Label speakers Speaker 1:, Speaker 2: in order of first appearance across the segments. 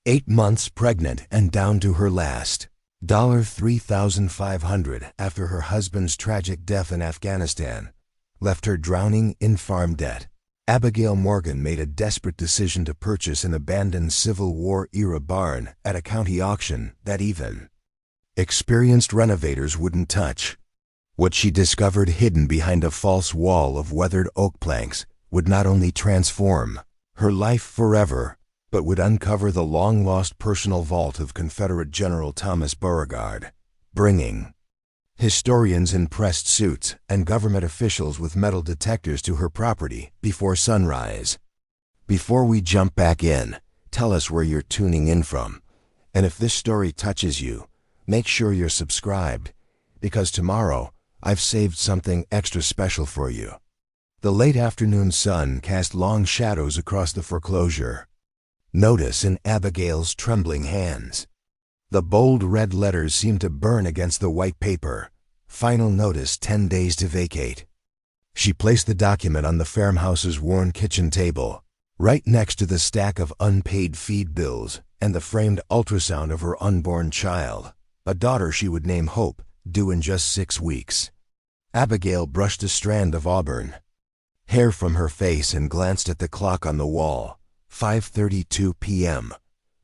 Speaker 1: 8 months pregnant and down to her last. $3,500 after her husband's tragic death in Afghanistan left her drowning in farm debt. Abigail Morgan made a desperate decision to purchase an abandoned Civil War-era barn at a county auction that even experienced renovators wouldn't touch. What she discovered hidden behind a false wall of weathered oak planks would not only transform her life forever, but would uncover the long-lost personal vault of Confederate General Thomas Beauregard, bringing historians in pressed suits and government officials with metal detectors to her property before sunrise. Before we jump back in, tell us where you're tuning in from, and if this story touches you, make sure you're subscribed, because tomorrow I've saved something extra special for you. The late afternoon sun cast long shadows across the foreclosure. Notice in Abigail's trembling hands. The bold red letters seemed to burn against the white paper. Final notice, 10 days to vacate. She placed the document on the farmhouse's worn kitchen table, right next to the stack of unpaid feed bills and the framed ultrasound of her unborn child, a daughter she would name Hope, due in just 6 weeks. Abigail brushed a strand of auburn hair from her face and glanced at the clock on the wall. 5:32 p.m.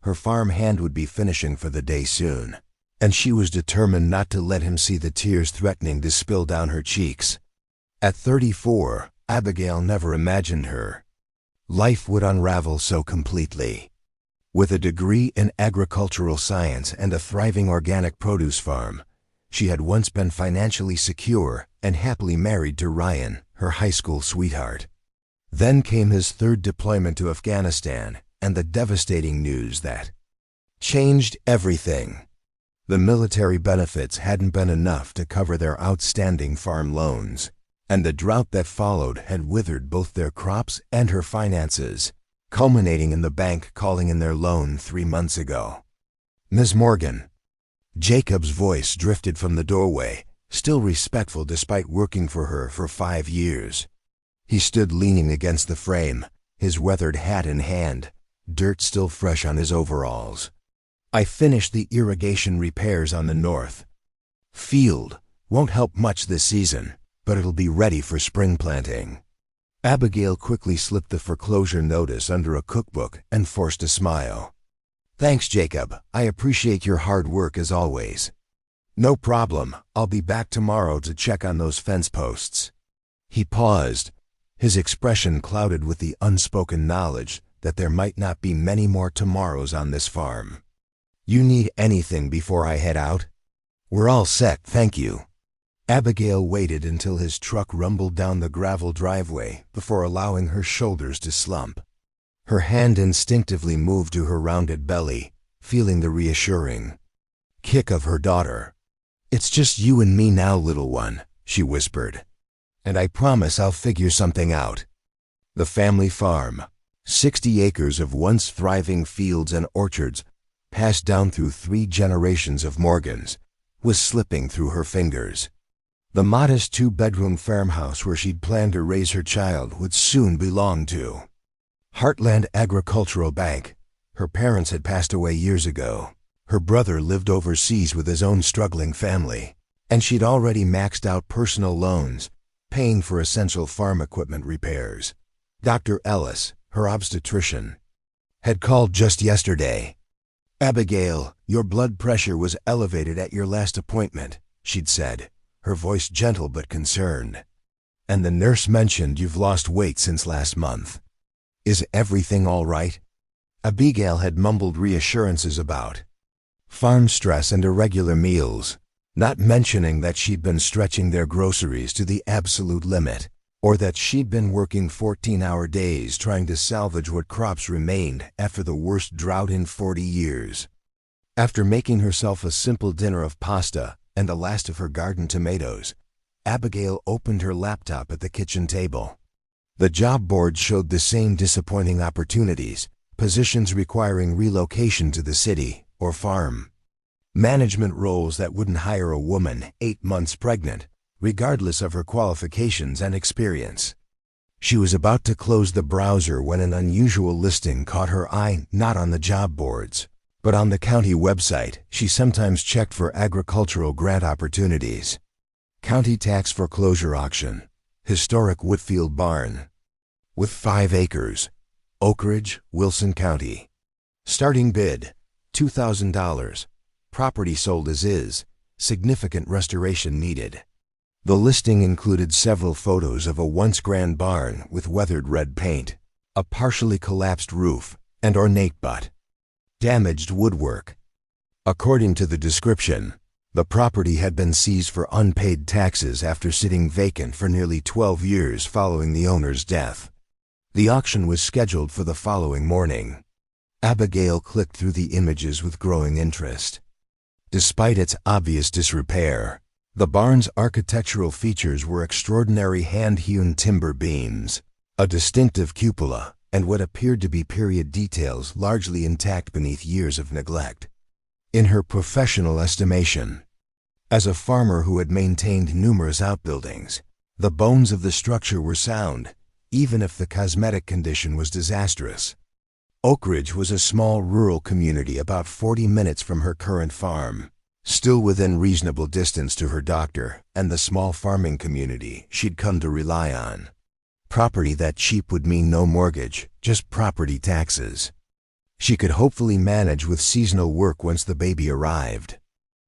Speaker 1: Her farm hand would be finishing for the day soon, and she was determined not to let him see the tears threatening to spill down her cheeks. At 34, Abigail never imagined her life would unravel so completely. With a degree in agricultural science and a thriving organic produce farm, she had once been financially secure and happily married to Ryan, her high school sweetheart. Then came his third deployment to Afghanistan and the devastating news that changed everything. The military benefits hadn't been enough to cover their outstanding farm loans, and the drought that followed had withered both their crops and her finances, culminating in the bank calling in their loan 3 months ago. "Ms. Morgan." Jacob's voice drifted from the doorway, still respectful despite working for her for 5 years. He stood leaning against the frame, his weathered hat in hand, dirt still fresh on his overalls. "I finished the irrigation repairs on the north field. Won't help much this season, but it'll be ready for spring planting." Abigail quickly slipped the foreclosure notice under a cookbook and forced a smile. "Thanks, Jacob. I appreciate your hard work as always." "No problem. I'll be back tomorrow to check on those fence posts." He paused, his expression clouded with the unspoken knowledge that there might not be many more tomorrows on this farm. "You need anything before I head out?" "We're all set, thank you." Abigail waited until his truck rumbled down the gravel driveway before allowing her shoulders to slump. Her hand instinctively moved to her rounded belly, feeling the reassuring kick of her daughter. "It's just you and me now, little one," she whispered. "And I promise I'll figure something out." The family farm, 60 acres of once thriving fields and orchards, passed down through 3 generations of Morgans, was slipping through her fingers. The modest 2-bedroom farmhouse where she'd planned to raise her child would soon belong to Heartland Agricultural Bank. Her parents had passed away years ago. Her brother lived overseas with his own struggling family, and she'd already maxed out personal loans, paying for essential farm equipment repairs. Dr. Ellis, her obstetrician, had called just yesterday. "Abigail, your blood pressure was elevated at your last appointment," she'd said, her voice gentle but concerned. "And the nurse mentioned you've lost weight since last month. Is everything all right?" Abigail had mumbled reassurances about farm stress and irregular meals, not mentioning that she'd been stretching their groceries to the absolute limit, or that she'd been working 14-hour days trying to salvage what crops remained after the worst drought in 40 years. After making herself a simple dinner of pasta and the last of her garden tomatoes, Abigail opened her laptop at the kitchen table. The job board showed the same disappointing opportunities, positions requiring relocation to the city or farm. Management roles that wouldn't hire a woman 8 months pregnant, regardless of her qualifications and experience. She was about to close the browser when an unusual listing caught her eye, not on the job boards, But on the county website, she sometimes checked for agricultural grant opportunities. County tax foreclosure auction. Historic Whitfield barn. With 5 acres. Oak Ridge, Wilson County. Starting bid, $2,000. Property sold as is. Significant restoration needed. The listing included several photos of a once grand barn with weathered red paint, a partially collapsed roof, and ornate butt. Damaged woodwork. According to the description, the property had been seized for unpaid taxes after sitting vacant for nearly 12 years following the owner's death. The auction was scheduled for the following morning. Abigail clicked through the images with growing interest. Despite its obvious disrepair, the barn's architectural features were extraordinary hand-hewn timber beams, a distinctive cupola, and what appeared to be period details largely intact beneath years of neglect. In her professional estimation, as a farmer who had maintained numerous outbuildings, the bones of the structure were sound, even if the cosmetic condition was disastrous. Oak Ridge was a small rural community about 40 minutes from her current farm, still within reasonable distance to her doctor and the small farming community she'd come to rely on. Property that cheap would mean no mortgage, just property taxes. She could hopefully manage with seasonal work once the baby arrived.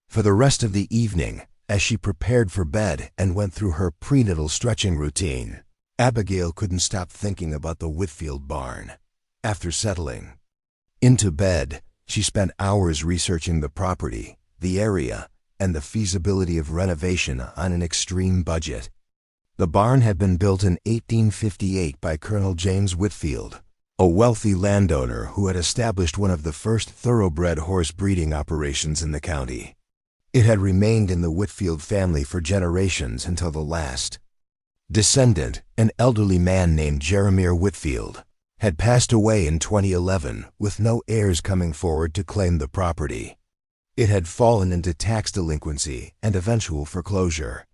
Speaker 1: For the rest of the evening, as she prepared for bed and went through her prenatal stretching routine, Abigail couldn't stop thinking about the Whitfield barn. After settling into bed, she spent hours researching the property, the area, and the feasibility of renovation on an extreme budget. The barn had been built in 1858 by Colonel James Whitfield, a wealthy landowner who had established one of the first thoroughbred horse breeding operations in the county. It had remained in the Whitfield family for generations until the last descendant, an elderly man named Jeremiah Whitfield, had passed away in 2011 with no heirs coming forward to claim the property. It had fallen into tax delinquency and eventual foreclosure.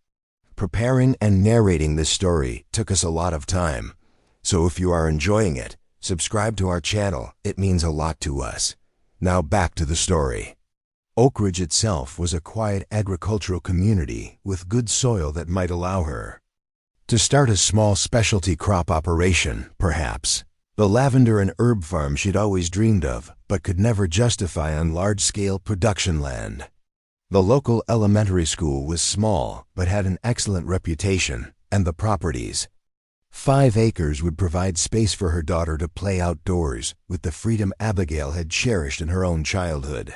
Speaker 1: Preparing and narrating this story took us a lot of time, so if you are enjoying it, subscribe to our channel. It means a lot to us. Now back to the story. Oak Ridge itself was a quiet agricultural community with good soil that might allow her to start a small specialty crop operation, perhaps. The lavender and herb farm she'd always dreamed of, but could never justify on large-scale production land. The local elementary school was small, but had an excellent reputation, and the properties. 5 acres would provide space for her daughter to play outdoors with the freedom Abigail had cherished in her own childhood.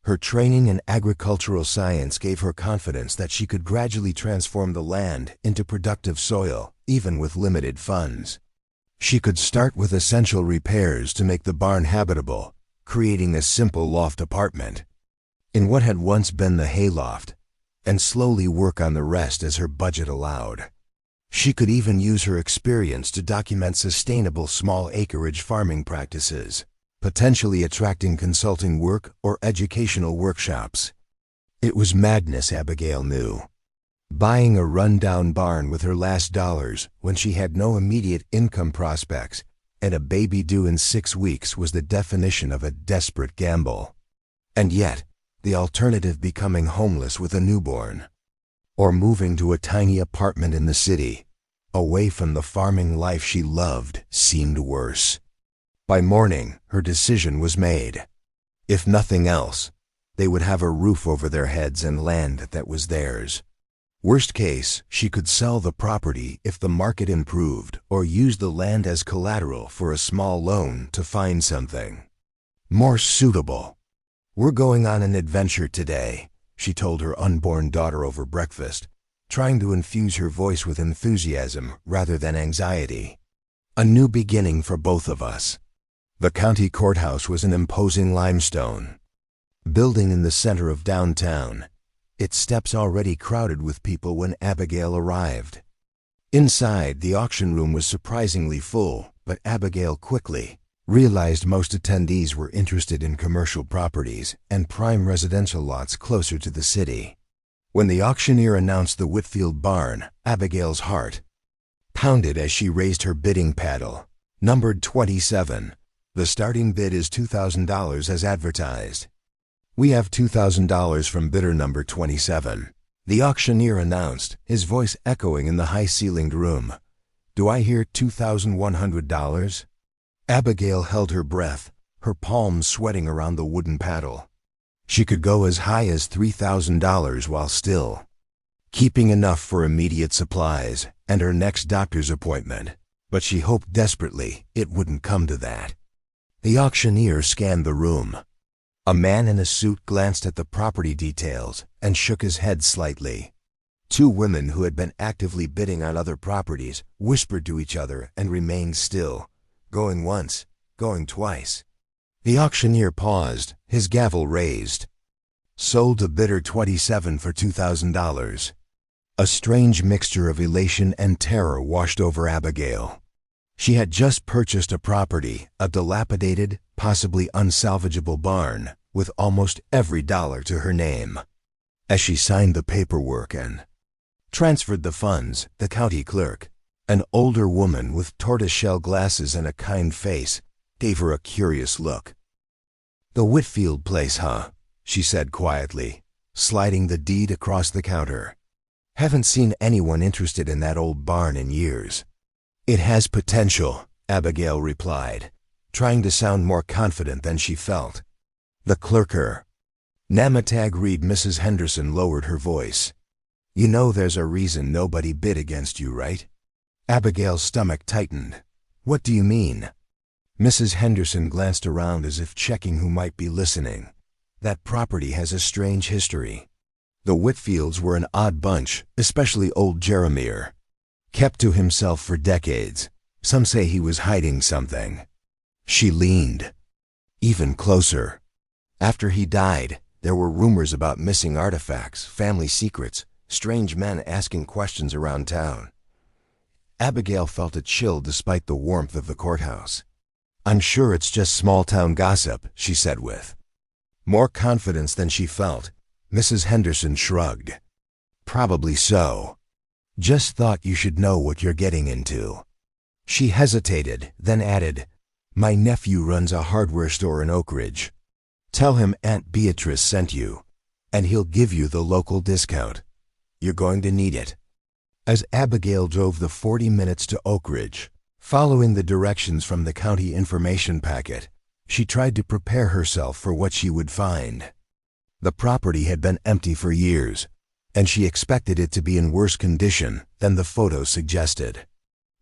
Speaker 1: Her training in agricultural science gave her confidence that she could gradually transform the land into productive soil, even with limited funds. She could start with essential repairs to make the barn habitable, creating a simple loft apartment in what had once been the hayloft, and slowly work on the rest as her budget allowed. She could even use her experience to document sustainable small acreage farming practices, potentially attracting consulting work or educational workshops. It was madness, Abigail knew. Buying a run-down barn with her last dollars when she had no immediate income prospects and a baby due in 6 weeks was the definition of a desperate gamble. And yet, the alternative, becoming homeless with a newborn, or moving to a tiny apartment in the city, away from the farming life she loved, seemed worse. By morning, her decision was made. If nothing else, they would have a roof over their heads and land that was theirs. Worst case, she could sell the property if the market improved or use the land as collateral for a small loan to find something more suitable. "We're going on an adventure today," she told her unborn daughter over breakfast, trying to infuse her voice with enthusiasm rather than anxiety. "A new beginning for both of us." The county courthouse was an imposing limestone building in the center of downtown, its steps already crowded with people when Abigail arrived. Inside, the auction room was surprisingly full, but Abigail quickly realized most attendees were interested in commercial properties and prime residential lots closer to the city. When the auctioneer announced the Whitfield barn, Abigail's heart pounded as she raised her bidding paddle. Numbered 27, The starting bid is $2,000 as advertised. We have $2,000 from bidder number 27. The auctioneer announced, his voice echoing in the high-ceilinged room. Do I hear $2,100? Abigail held her breath, her palms sweating around the wooden paddle. She could go as high as $3,000 while still keeping enough for immediate supplies and her next doctor's appointment, but she hoped desperately it wouldn't come to that. The auctioneer scanned the room. A man in a suit glanced at the property details and shook his head slightly. Two women who had been actively bidding on other properties whispered to each other and remained still, going once, going twice. The auctioneer paused, his gavel raised. Sold to bidder 27 for $2,000. A strange mixture of elation and terror washed over Abigail. She had just purchased a property, a dilapidated, possibly unsalvageable barn, with almost every dollar to her name. As she signed the paperwork and transferred the funds, the county clerk, an older woman with tortoiseshell glasses and a kind face, gave her a curious look. "The Whitfield place, huh?" she said quietly, sliding the deed across the counter. "Haven't seen anyone interested in that old barn in years." "It has potential," Abigail replied, trying to sound more confident than she felt. "The clerker." Namatag Reed Mrs. Henderson lowered her voice. "You know there's a reason nobody bid against you, right?" Abigail's stomach tightened. "What do you mean?" Mrs. Henderson glanced around as if checking who might be listening. "That property has a strange history. The Whitfields were an odd bunch, especially old Jeremiah. Kept to himself for decades. Some say he was hiding something." She leaned even closer. "After he died, there were rumors about missing artifacts, family secrets, strange men asking questions around town." Abigail felt a chill despite the warmth of the courthouse. "I'm sure it's just small-town gossip," she said with more confidence than she felt. Mrs. Henderson shrugged. "Probably so. Just thought you should know what you're getting into." She hesitated, then added, "My nephew runs a hardware store in Oak Ridge. Tell him Aunt Beatrice sent you, and he'll give you the local discount. You're going to need it." As Abigail drove the 40 minutes to Oak Ridge, following the directions from the county information packet, she tried to prepare herself for what she would find. The property had been empty for years, and she expected it to be in worse condition than the photos suggested.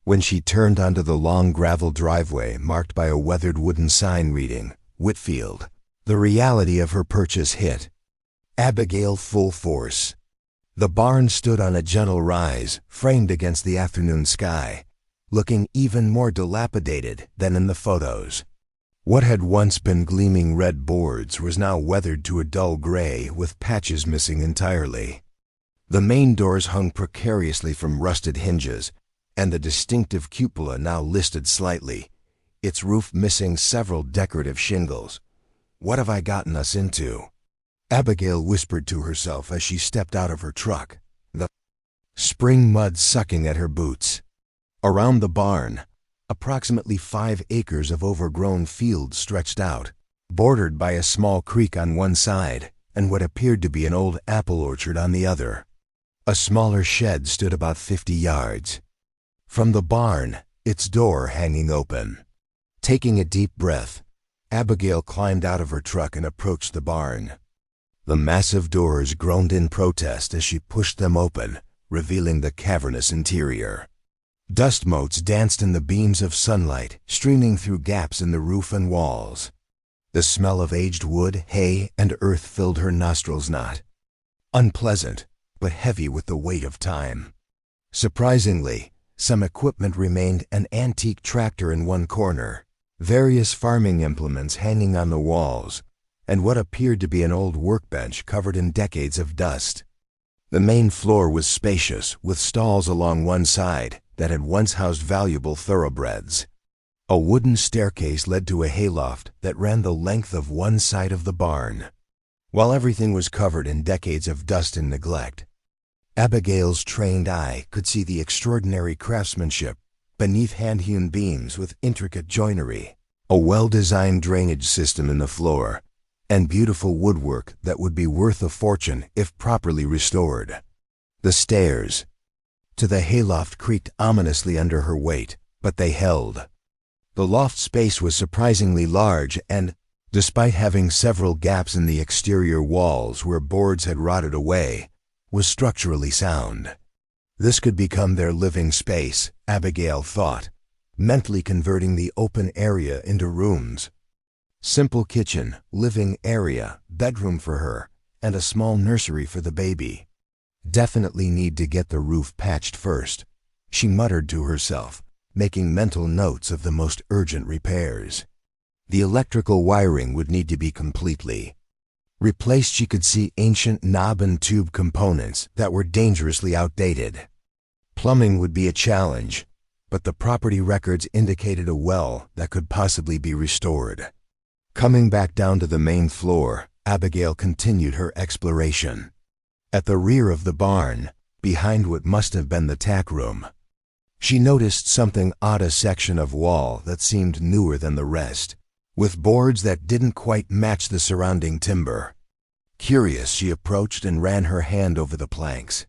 Speaker 1: When she turned onto the long gravel driveway marked by a weathered wooden sign reading, Whitfield, the reality of her purchase hit Abigail full force. The barn stood on a gentle rise, framed against the afternoon sky, looking even more dilapidated than in the photos. What had once been gleaming red boards was now weathered to a dull gray with patches missing entirely. The main doors hung precariously from rusted hinges, and the distinctive cupola now listed slightly, its roof missing several decorative shingles. "What have I gotten us into?" Abigail whispered to herself as she stepped out of her truck, the spring mud sucking at her boots. Around the barn, approximately 5 acres of overgrown field stretched out, bordered by a small creek on one side and what appeared to be an old apple orchard on the other. A smaller shed stood about 50 yards from the barn, its door hanging open. Taking a deep breath, Abigail climbed out of her truck and approached the barn. The massive doors groaned in protest as she pushed them open, revealing the cavernous interior. Dust motes danced in the beams of sunlight, streaming through gaps in the roof and walls. The smell of aged wood, hay, and earth filled her nostrils not unpleasant, but heavy with the weight of time. Surprisingly, some equipment remained, an antique tractor in one corner, various farming implements hanging on the walls, and what appeared to be an old workbench covered in decades of dust. The main floor was spacious, with stalls along one side that had once housed valuable thoroughbreds. A wooden staircase led to a hayloft that ran the length of one side of the barn. While everything was covered in decades of dust and neglect, Abigail's trained eye could see the extraordinary craftsmanship beneath hand-hewn beams with intricate joinery, a well-designed drainage system in the floor, and beautiful woodwork that would be worth a fortune if properly restored. The stairs to the hayloft creaked ominously under her weight, but they held. The loft space was surprisingly large and, despite having several gaps in the exterior walls where boards had rotted away, was structurally sound. This could become their living space, Abigail thought, mentally converting the open area into rooms. Simple kitchen, living area, bedroom for her, and a small nursery for the baby. Definitely need to get the roof patched first, she muttered to herself, making mental notes of the most urgent repairs. The electrical wiring would need to be completely replaced. She could see ancient knob and tube components that were dangerously outdated. Plumbing would be a challenge, but the property records indicated a well that could possibly be restored. Coming back down to the main floor, Abigail continued her exploration. At the rear of the barn, behind what must have been the tack room, she noticed something odd, a section of wall that seemed newer than the rest, with boards that didn't quite match the surrounding timber. Curious, she approached and ran her hand over the planks.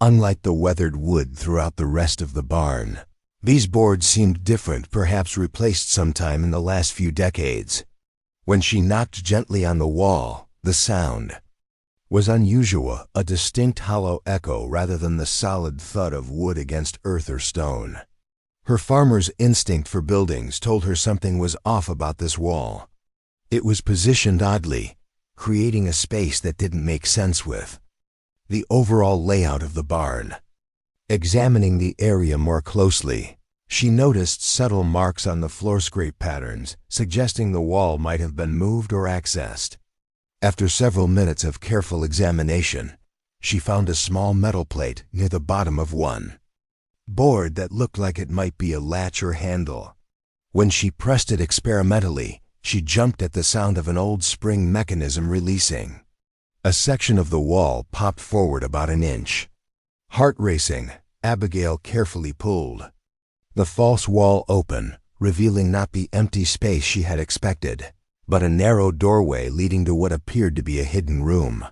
Speaker 1: Unlike the weathered wood throughout the rest of the barn, these boards seemed different, perhaps replaced sometime in the last few decades. When she knocked gently on the wall, the sound was unusual, a distinct hollow echo rather than the solid thud of wood against earth or stone. Her farmer's instinct for buildings told her something was off about this wall. It was positioned oddly, creating a space that didn't make sense with the overall layout of the barn. Examining the area more closely, she noticed subtle marks on the floor scrape patterns, suggesting the wall might have been moved or accessed. After several minutes of careful examination, she found a small metal plate near the bottom of one board that looked like it might be a latch or handle. When she pressed it experimentally, she jumped at the sound of an old spring mechanism releasing. A section of the wall popped forward about an inch. Heart racing, Abigail carefully pulled the false wall open, revealing not the empty space she had expected, but a narrow doorway leading to what appeared to be a hidden room.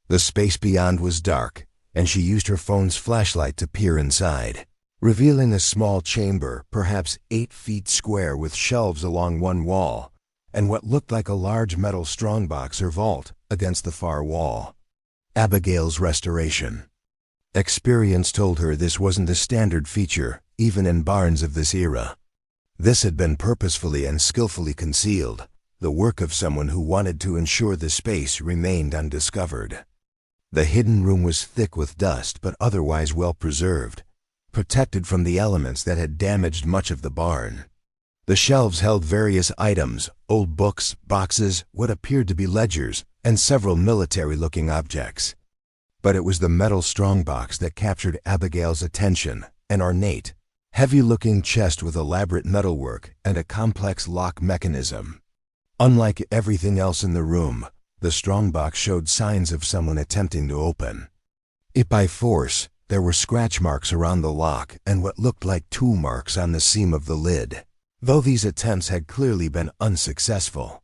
Speaker 1: The space beyond was dark, and she used her phone's flashlight to peer inside, revealing a small chamber, perhaps 8 feet square, with shelves along one wall, and what looked like a large metal strongbox or vault against the far wall. Abigail's restoration experience told her this wasn't a standard feature, even in barns of this era. This had been purposefully and skillfully concealed, the work of someone who wanted to ensure the space remained undiscovered. The hidden room was thick with dust but otherwise well preserved, protected from the elements that had damaged much of the barn. The shelves held various items, old books, boxes, what appeared to be ledgers, and several military-looking objects. But it was the metal strongbox that captured Abigail's attention, an ornate, heavy-looking chest with elaborate metalwork and a complex lock mechanism. Unlike everything else in the room, the strongbox showed signs of someone attempting to open it by force. There were scratch marks around the lock and what looked like tool marks on the seam of the lid, though these attempts had clearly been unsuccessful.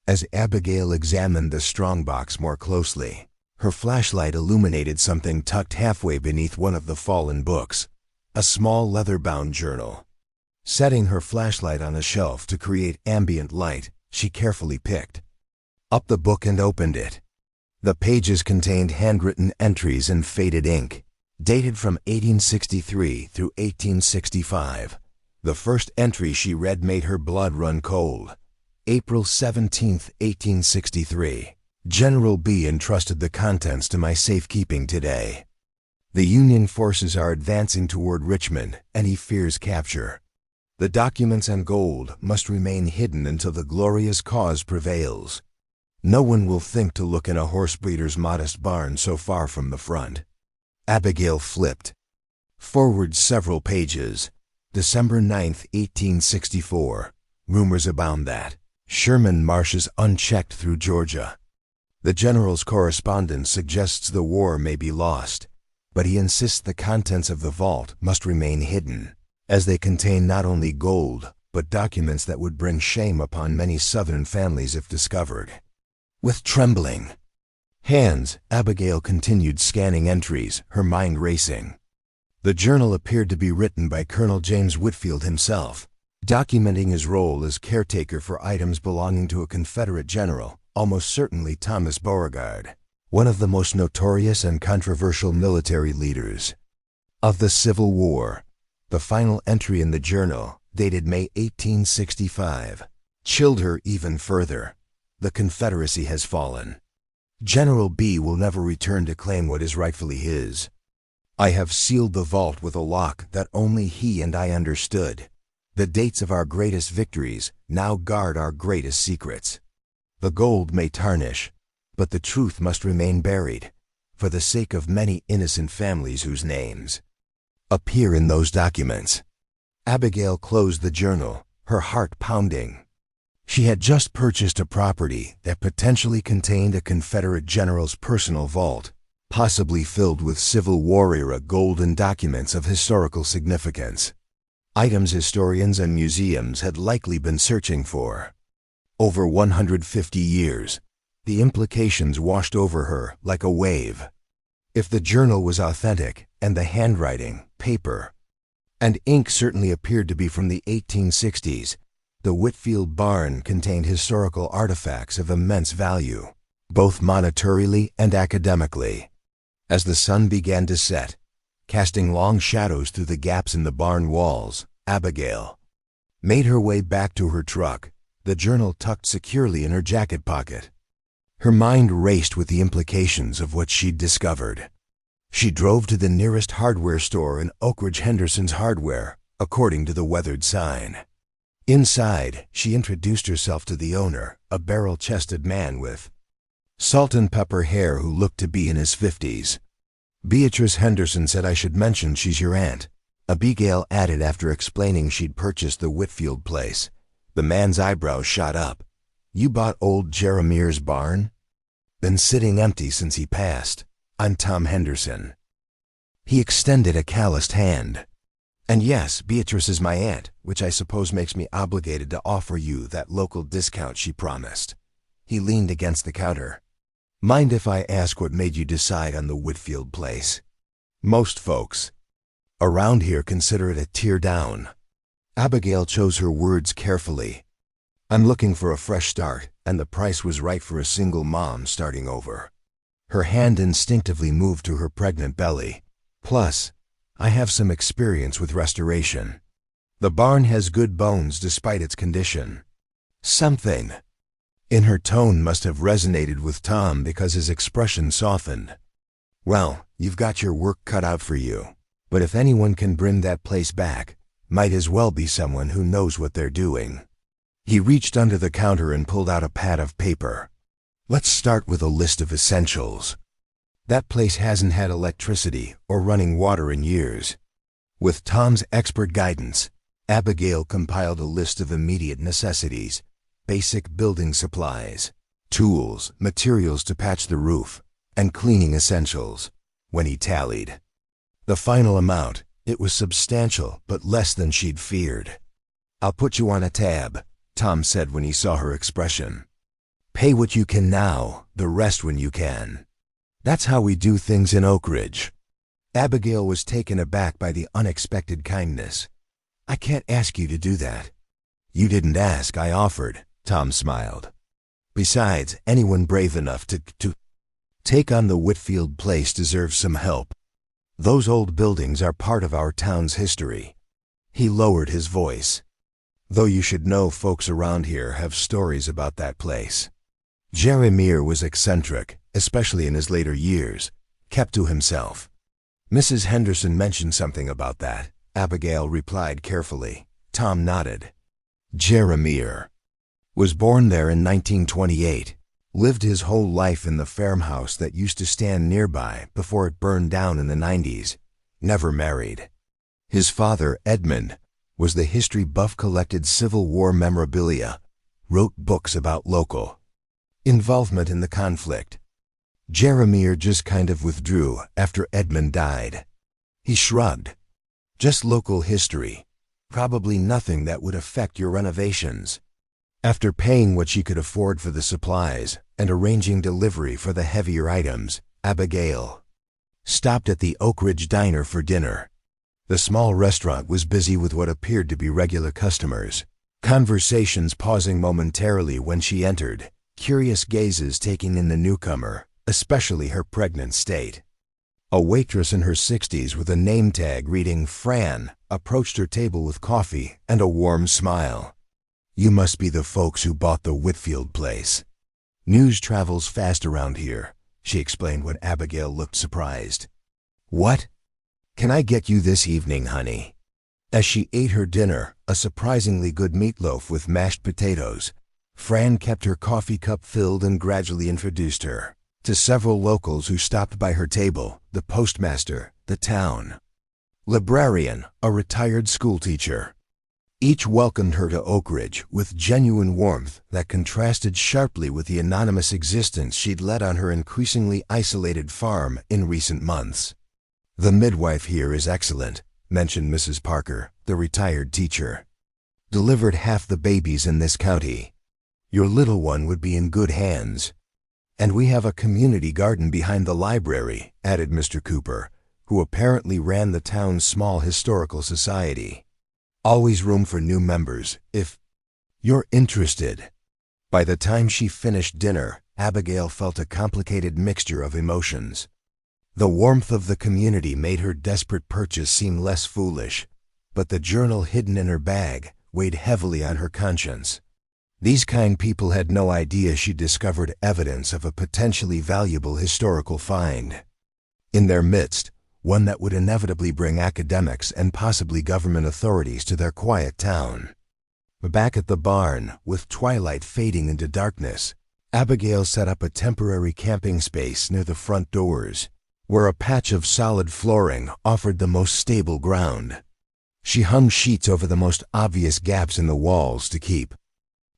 Speaker 1: As Abigail examined the strongbox more closely, her flashlight illuminated something tucked halfway beneath one of the fallen books, a small leather-bound journal. Setting her flashlight on a shelf to create ambient light, she carefully picked up the book and opened it. The pages contained handwritten entries in faded ink, dated from 1863 through 1865. The first entry she read made her blood run cold. April 17, 1863. General B entrusted the contents to my safekeeping today. The Union forces are advancing toward Richmond, and he fears capture. The documents and gold must remain hidden until the glorious cause prevails. No one will think to look in a horse breeder's modest barn so far from the front. Abigail flipped forward several pages. December 9, 1864. Rumors abound that Sherman marches unchecked through Georgia. The general's correspondence suggests the war may be lost, but he insists the contents of the vault must remain hidden, as they contain not only gold, but documents that would bring shame upon many Southern families if discovered. With trembling hands, Abigail continued scanning entries, her mind racing. The journal appeared to be written by Colonel James Whitfield himself, documenting his role as caretaker for items belonging to a Confederate general, almost certainly Thomas Beauregard, one of the most notorious and controversial military leaders of the Civil War. The final entry in the journal, dated May 1865, chilled her even further. The Confederacy has fallen. General B will never return to claim what is rightfully his. I have sealed the vault with a lock that only he and I understood. The dates of our greatest victories now guard our greatest secrets. The gold may tarnish, but the truth must remain buried, for the sake of many innocent families whose names appear in those documents. Abigail closed the journal, her heart pounding. She had just purchased a property that potentially contained a Confederate general's personal vault, possibly filled with Civil War-era gold and documents of historical significance. Items historians and museums had likely been searching for. Over 150 years, the implications washed over her like a wave. If the journal was authentic, and the handwriting, paper, and ink certainly appeared to be from the 1860s, the Whitfield barn contained historical artifacts of immense value, both monetarily and academically. As the sun began to set, casting long shadows through the gaps in the barn walls, Abigail made her way back to her truck, the journal tucked securely in her jacket pocket. Her mind raced with the implications of what she'd discovered. She drove to the nearest hardware store in Oak Ridge. Henderson's Hardware, according to the weathered sign. Inside, she introduced herself to the owner, a barrel-chested man with salt and pepper hair who looked to be in his 50s. Beatrice Henderson said I should mention she's your aunt, Abigail added after explaining she'd purchased the Whitfield place. The man's eyebrows shot up. You bought old Jeremiah's barn? Been sitting empty since he passed. I'm Tom Henderson. He extended a calloused hand. And yes, Beatrice is my aunt, which I suppose makes me obligated to offer you that local discount she promised. He leaned against the counter. Mind if I ask what made you decide on the Whitfield place? Most folks around here consider it a tear down. Abigail chose her words carefully. I'm looking for a fresh start, and the price was right for a single mom starting over. Her hand instinctively moved to her pregnant belly. Plus, I have some experience with restoration. The barn has good bones despite its condition. Something in her tone must have resonated with Tom because his expression softened. Well, you've got your work cut out for you. But if anyone can bring that place back, might as well be someone who knows what they're doing. He reached under the counter and pulled out a pad of paper. Let's start with a list of essentials. That place hasn't had electricity or running water in years. With Tom's expert guidance, Abigail compiled a list of immediate necessities, basic building supplies, tools, materials to patch the roof, and cleaning essentials. When he tallied the final amount, it was substantial but less than she'd feared. I'll put you on a tab, Tom said when he saw her expression. Pay what you can now, the rest when you can. That's how we do things in Oak Ridge. Abigail was taken aback by the unexpected kindness. I can't ask you to do that. You didn't ask, I offered, Tom smiled. Besides, anyone brave enough to take on the Whitfield place deserves some help. Those old buildings are part of our town's history. He lowered his voice. Though you should know folks around here have stories about that place. Jeremiah was eccentric, especially in his later years, kept to himself. Mrs. Henderson mentioned something about that, Abigail replied carefully. Tom nodded. Jeremiah was born there in 1928, lived his whole life in the farmhouse that used to stand nearby before it burned down in the 90s, never married. His father, Edmund, was the history buff, collected Civil War memorabilia, wrote books about local involvement in the conflict. Jeremiah just kind of withdrew after Edmund died. He shrugged. Just local history. Probably nothing that would affect your renovations. After paying what she could afford for the supplies and arranging delivery for the heavier items, Abigail stopped at the Oak Ridge Diner for dinner. The small restaurant was busy with what appeared to be regular customers, conversations pausing momentarily when she entered, curious gazes taking in the newcomer, especially her pregnant state. A waitress in her 60s with a name tag reading Fran approached her table with coffee and a warm smile. "You must be the folks who bought the Whitfield place. News travels fast around here," she explained when Abigail looked surprised. "What? Can I get you this evening, honey?" As she ate her dinner, a surprisingly good meatloaf with mashed potatoes, Fran kept her coffee cup filled and gradually introduced her to several locals who stopped by her table: the postmaster, the town librarian, a retired schoolteacher. Each welcomed her to Oak Ridge with genuine warmth that contrasted sharply with the anonymous existence she'd led on her increasingly isolated farm in recent months. "The midwife here is excellent," mentioned Mrs. Parker, the retired teacher. "Delivered half the babies in this county. Your little one would be in good hands. And we have a community garden behind the library," added Mr. Cooper, who apparently ran the town's small historical society. "Always room for new members, if you're interested." By the time she finished dinner, Abigail felt a complicated mixture of emotions. The warmth of the community made her desperate purchase seem less foolish, but the journal hidden in her bag weighed heavily on her conscience. These kind people had no idea she discovered evidence of a potentially valuable historical find in their midst, one that would inevitably bring academics and possibly government authorities to their quiet town. Back at the barn, with twilight fading into darkness, Abigail set up a temporary camping space near the front doors, where a patch of solid flooring offered the most stable ground. She hung sheets over the most obvious gaps in the walls to keep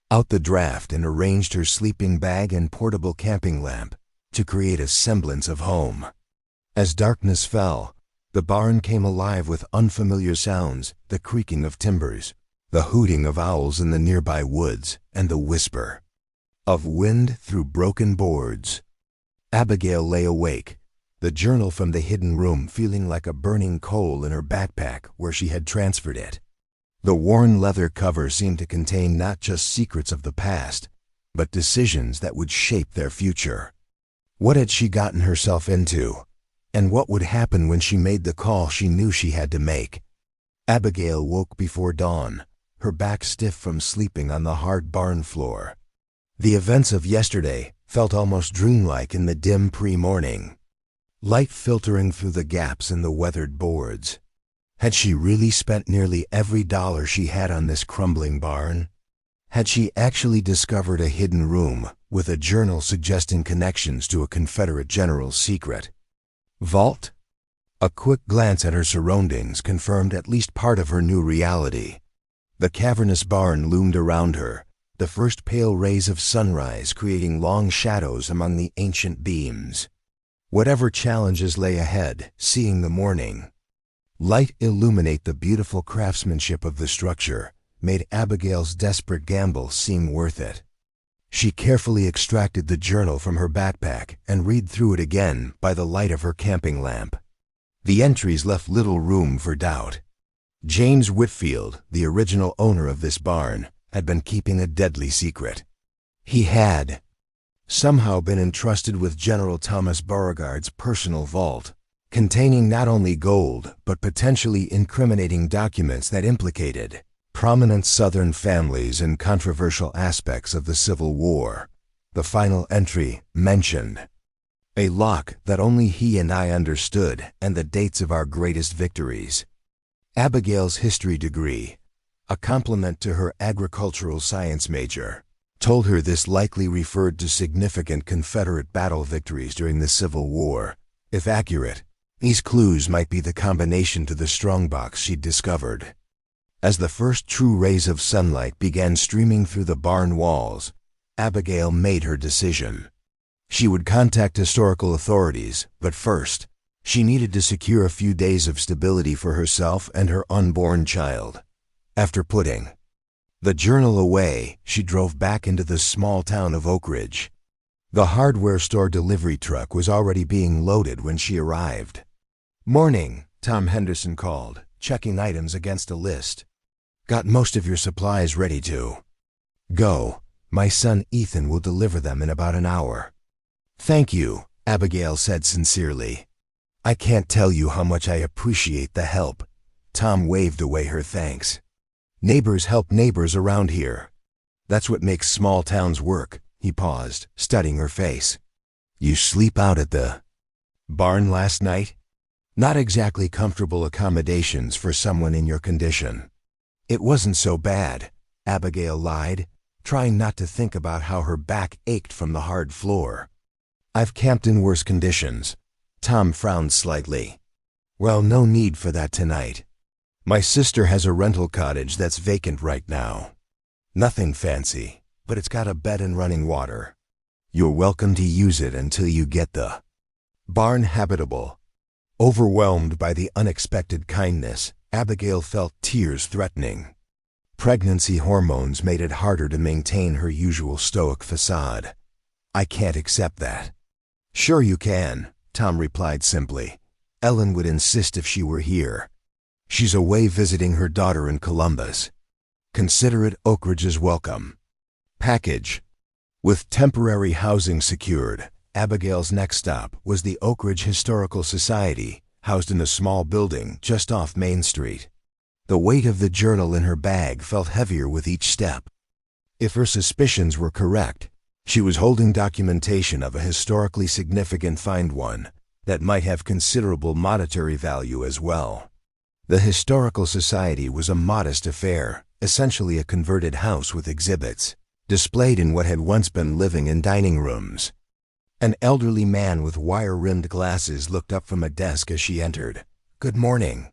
Speaker 1: out the draft and arranged her sleeping bag and portable camping lamp to create a semblance of home. As darkness fell, the barn came alive with unfamiliar sounds: the creaking of timbers, the hooting of owls in the nearby woods, and the whisper of wind through broken boards. Abigail lay awake, the journal from the hidden room feeling like a burning coal in her backpack where she had transferred it. The worn leather cover seemed to contain not just secrets of the past, but decisions that would shape their future. What had she gotten herself into? And what would happen when she made the call she knew she had to make? Abigail woke before dawn, her back stiff from sleeping on the hard barn floor. The events of yesterday felt almost dreamlike in the dim pre-morning, light filtering through the gaps in the weathered boards. Had she really spent nearly every dollar she had on this crumbling barn? Had she actually discovered a hidden room with a journal suggesting connections to a Confederate general's secret vault? A quick glance at her surroundings confirmed at least part of her new reality. The cavernous barn loomed around her, the first pale rays of sunrise creating long shadows among the ancient beams. Whatever challenges lay ahead, seeing the morning light illuminate the beautiful craftsmanship of the structure made Abigail's desperate gamble seem worth it. She carefully extracted the journal from her backpack and read through it again by the light of her camping lamp. The entries left little room for doubt. James Whitfield, the original owner of this barn, had been keeping a deadly secret. He had somehow been entrusted with General Thomas Beauregard's personal vault, containing not only gold but potentially incriminating documents that implicated prominent Southern families in controversial aspects of the Civil War. The final entry mentioned a lock that only he and I understood and the dates of our greatest victories. Abigail's history degree, a complement to her agricultural science major, told her this likely referred to significant Confederate battle victories during the Civil War. If accurate, these clues might be the combination to the strongbox she'd discovered. As the first true rays of sunlight began streaming through the barn walls, Abigail made her decision. She would contact historical authorities, but first, she needed to secure a few days of stability for herself and her unborn child. After putting the journal away, she drove back into the small town of Oak Ridge. The hardware store delivery truck was already being loaded when she arrived. "Morning," Tom Henderson called, checking items against a list. "Got most of your supplies ready to go. My son Ethan will deliver them in about an hour." "Thank you," Abigail said sincerely. "I can't tell you how much I appreciate the help." Tom waved away her thanks. "Neighbors help neighbors around here. That's what makes small towns work." He paused, studying her face. "You sleep out at the barn last night?" "Not exactly comfortable accommodations for someone in your condition." "It wasn't so bad," Abigail lied, trying not to think about how her back ached from the hard floor. "I've camped in worse conditions." Tom frowned slightly. "Well, no need for that tonight. My sister has a rental cottage that's vacant right now. Nothing fancy, but it's got a bed and running water. You're welcome to use it until you get the barn habitable." Overwhelmed by the unexpected kindness, Abigail felt tears threatening. Pregnancy hormones made it harder to maintain her usual stoic facade. "I can't accept that." "Sure you can," Tom replied simply. "Ellen would insist if she were here. She's away visiting her daughter in Columbus. Consider it Oak Ridge's welcome package." With temporary housing secured, Abigail's next stop was the Oak Ridge Historical Society, housed in a small building just off Main Street. The weight of the journal in her bag felt heavier with each step. If her suspicions were correct, she was holding documentation of a historically significant find, one that might have considerable monetary value as well. The Historical Society was a modest affair, essentially a converted house with exhibits, displayed in what had once been living and dining rooms. An elderly man with wire-rimmed glasses looked up from a desk as she entered. "Good morning.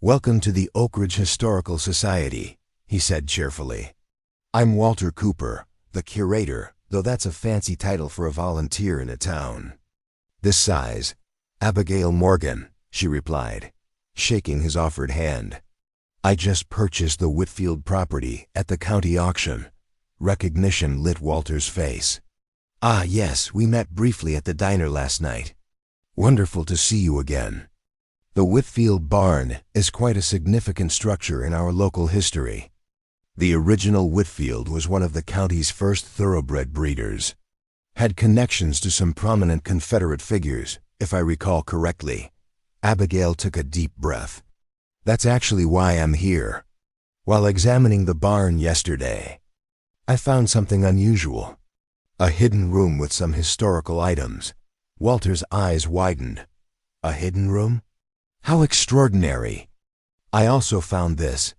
Speaker 1: Welcome to the Oak Ridge Historical Society," he said cheerfully. "I'm Walter Cooper, the curator, though that's a fancy title for a volunteer in a town this size." "Abigail Morgan," she replied, shaking his offered hand. "I just purchased the Whitfield property at the county auction." Recognition lit Walter's face. "Ah, yes, we met briefly at the diner last night. Wonderful to see you again." The Whitfield barn is quite a significant structure in our local history. The original Whitfield was one of the county's first thoroughbred breeders. Had connections to some prominent Confederate figures, if I recall correctly. Abigail took a deep breath. "That's actually why I'm here. While examining the barn yesterday, I found something unusual. A hidden room with some historical items." Walter's eyes widened. "A hidden room? How extraordinary." "I also found this,"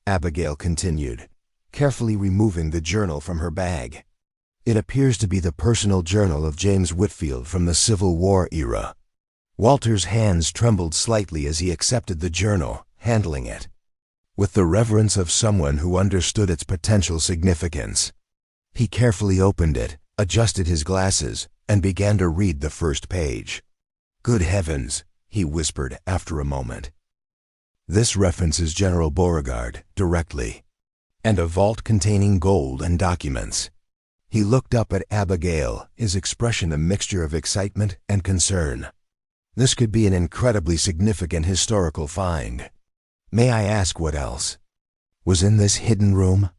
Speaker 1: Abigail continued, carefully removing the journal from her bag. "It appears to be the personal journal of James Whitfield from the Civil War era." Walter's hands trembled slightly as he accepted the journal, handling it with the reverence of someone who understood its potential significance. He carefully opened it, adjusted his glasses, and began to read the first page. "Good heavens," he whispered after a moment. "This references General Beauregard directly, and a vault containing gold and documents." He looked up at Abigail, his expression a mixture of excitement and concern. "This could be an incredibly significant historical find. May I ask what else was in this hidden room?"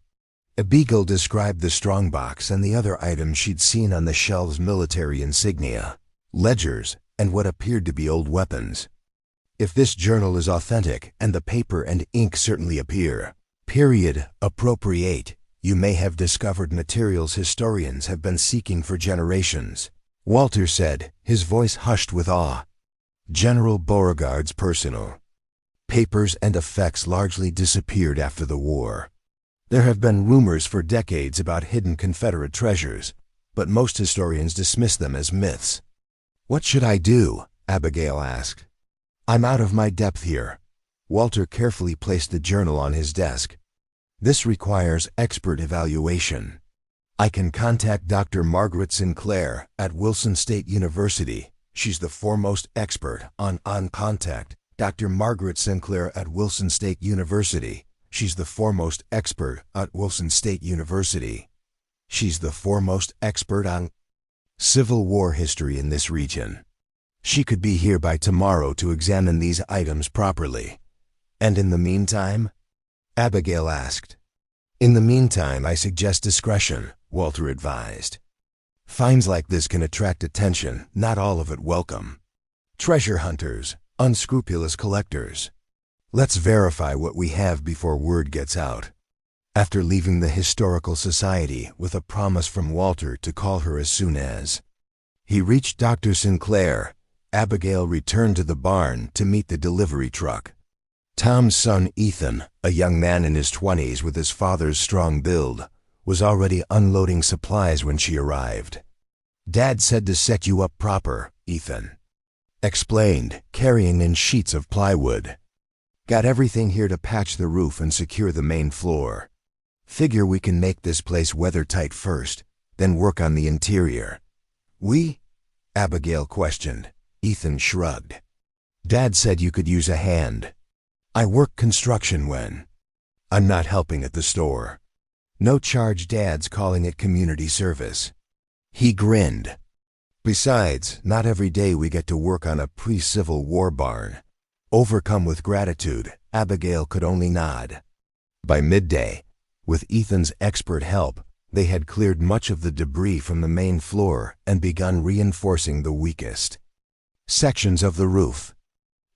Speaker 1: Abigail described the strongbox and the other items she'd seen on the shelves: military insignia, ledgers, and what appeared to be old weapons. "If this journal is authentic, and the paper and ink certainly appear, appropriate, you may have discovered materials historians have been seeking for generations," Walter said, his voice hushed with awe. "General Beauregard's personal papers and effects largely disappeared after the war. There have been rumors for decades about hidden Confederate treasures, but most historians dismiss them as myths." "What should I do?" Abigail asked. "I'm out of my depth here." Walter carefully placed the journal on his desk. "This requires expert evaluation. I can contact Dr. Margaret Sinclair at Wilson State University. She's the foremost expert on contact Dr. Margaret Sinclair at Wilson State University," She's the foremost expert at Wilson State University. She's the foremost expert on Civil War history in this region. She could be here by tomorrow to examine these items properly. And in the meantime? Abigail asked. In the meantime, I suggest discretion, Walter advised. Finds like this can attract attention, not all of it welcome. Treasure hunters, unscrupulous collectors. Let's verify what we have before word gets out. After leaving the Historical Society with a promise from Walter to call her as soon as he reached Dr. Sinclair, Abigail returned to the barn to meet the delivery truck. Tom's son Ethan, a young man in his 20s with his father's strong build, was already unloading supplies when she arrived. Dad said to set you up proper, Ethan explained, carrying in sheets of plywood. Got everything here to patch the roof and secure the main floor. Figure we can make this place weathertight first, then work on the interior. We? Abigail questioned. Ethan shrugged. Dad said you could use a hand. I work construction when I'm not helping at the store. No charge, Dad's calling it community service. He grinned. Besides, not every day we get to work on a pre-Civil War barn. Overcome with gratitude, Abigail could only nod. By midday, with Ethan's expert help, they had cleared much of the debris from the main floor and begun reinforcing the weakest sections of the roof.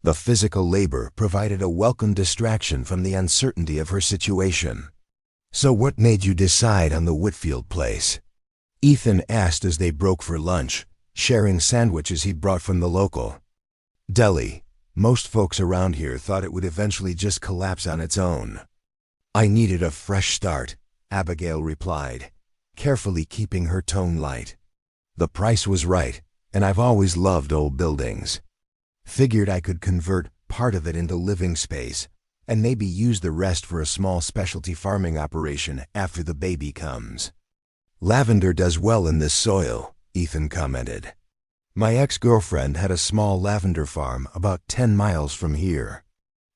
Speaker 1: The physical labor provided a welcome distraction from the uncertainty of her situation. So what made you decide on the Whitfield place? Ethan asked as they broke for lunch, sharing sandwiches he'd brought from the local deli. Most folks around here thought it would eventually just collapse on its own. I needed a fresh start, Abigail replied, carefully keeping her tone light. The price was right, and I've always loved old buildings. Figured I could convert part of it into living space, and maybe use the rest for a small specialty farming operation after the baby comes. Lavender does well in this soil, Ethan commented. My ex-girlfriend had a small lavender farm about 10 miles from here.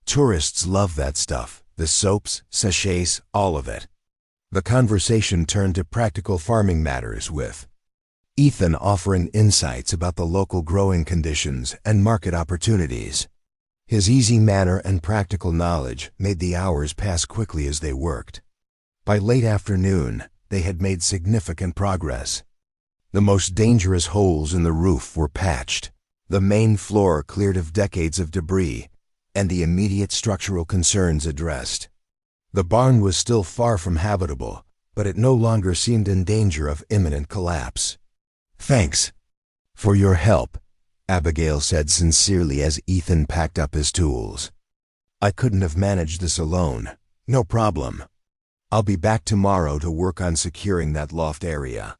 Speaker 1: Tourists love that stuff, the soaps, sachets, all of it. The conversation turned to practical farming matters with Ethan offering insights about the local growing conditions and market opportunities. His easy manner and practical knowledge made the hours pass quickly as they worked. By late afternoon, they had made significant progress. The most dangerous holes in the roof were patched, the main floor cleared of decades of debris, and the immediate structural concerns addressed. The barn was still far from habitable, but it no longer seemed in danger of imminent collapse. Thanks for your help, Abigail said sincerely as Ethan packed up his tools. I couldn't have managed this alone. No problem. I'll be back tomorrow to work on securing that loft area.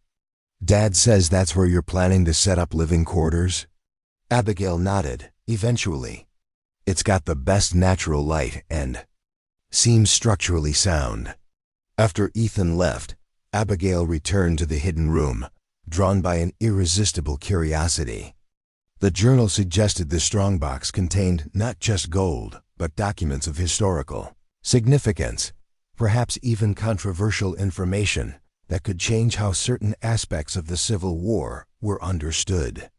Speaker 1: Dad says that's where you're planning to set up living quarters? Abigail nodded. Eventually. It's got the best natural light and seems structurally sound. After Ethan left, Abigail returned to the hidden room, drawn by an irresistible curiosity. The journal suggested the strongbox contained not just gold, but documents of historical significance, perhaps even controversial information that could change how certain aspects of the Civil War were understood.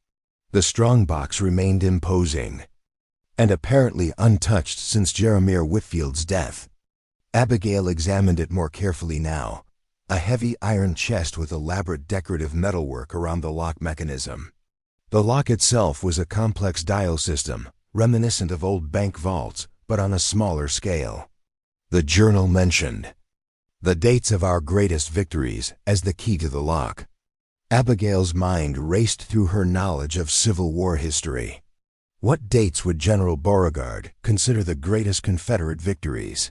Speaker 1: The strongbox remained imposing, and apparently untouched since Jeremiah Whitfield's death. Abigail examined it more carefully now, a heavy iron chest with elaborate decorative metalwork around the lock mechanism. The lock itself was a complex dial system, reminiscent of old bank vaults, but on a smaller scale. The journal mentioned the dates of our greatest victories as the key to the lock. Abigail's mind raced through her knowledge of Civil War history. What dates would General Beauregard consider the greatest Confederate victories?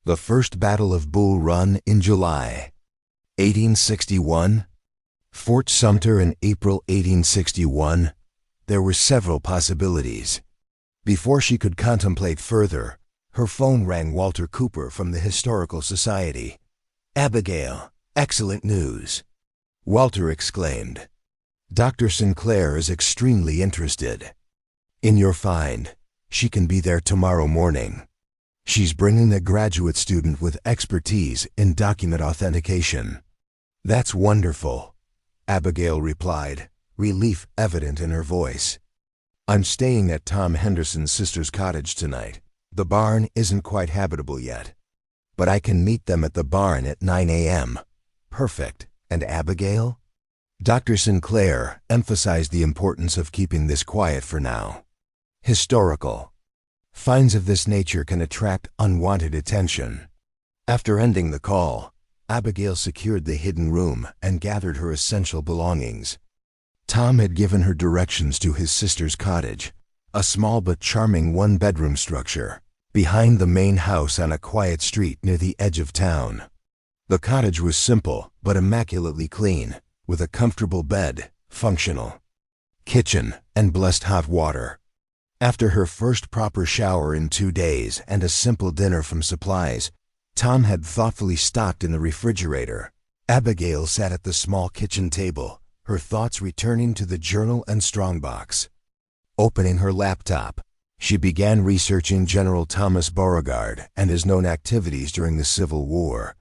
Speaker 1: The First Battle of Bull Run in July 1861? Fort Sumter in April 1861? There were several possibilities. Before she could contemplate further, her phone rang. Walter Cooper from the Historical Society. Abigail, excellent news, Walter exclaimed. Dr. Sinclair is extremely interested in your find. She can be there tomorrow morning. She's bringing a graduate student with expertise in document authentication. That's wonderful, Abigail replied, relief evident in her voice. I'm staying at Tom Henderson's sister's cottage tonight. The barn isn't quite habitable yet, but I can meet them at the barn at 9 a.m. Perfect. And Abigail? Dr. Sinclair emphasized the importance of keeping this quiet for now. Historical. Finds of this nature can attract unwanted attention. After ending the call, Abigail secured the hidden room and gathered her essential belongings. Tom had given her directions to his sister's cottage, a small but charming one-bedroom structure, behind the main house on a quiet street near the edge of town. The cottage was simple but immaculately clean, with a comfortable bed, functional kitchen, and blessed hot water. After her first proper shower in 2 days and a simple dinner from supplies Tom had thoughtfully stocked in the refrigerator, Abigail sat at the small kitchen table, her thoughts returning to the journal and strongbox. Opening her laptop, she began researching General Thomas Beauregard and his known activities during the Civil War.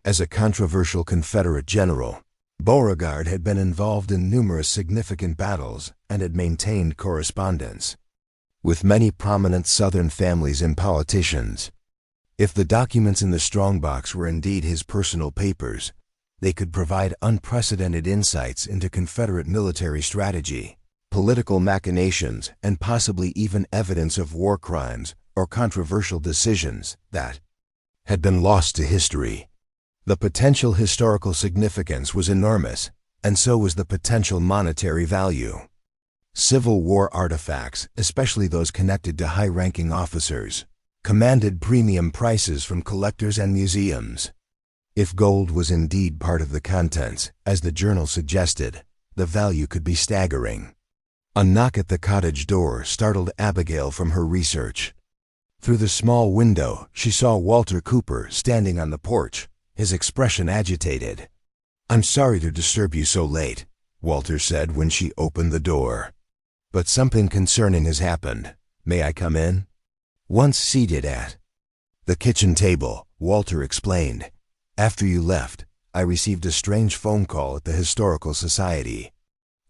Speaker 1: As a controversial Confederate general, Beauregard had been involved in numerous significant battles and had maintained correspondence with many prominent Southern families and politicians. If the documents in the strongbox were indeed his personal papers, they could provide unprecedented insights into Confederate military strategy, political machinations, and possibly even evidence of war crimes or controversial decisions that had been lost to history. The potential historical significance was enormous, and so was the potential monetary value. Civil War artifacts, especially those connected to high-ranking officers, commanded premium prices from collectors and museums. If gold was indeed part of the contents, as the journal suggested, the value could be staggering. A knock at the cottage door startled Abigail from her research. Through the small window, she saw Walter Cooper standing on the porch, his expression agitated. "I'm sorry to disturb you so late," Walter said when she opened the door. "But something concerning has happened. May I come in?" Once seated at the kitchen table, Walter explained, "After you left, I received a strange phone call at the Historical Society.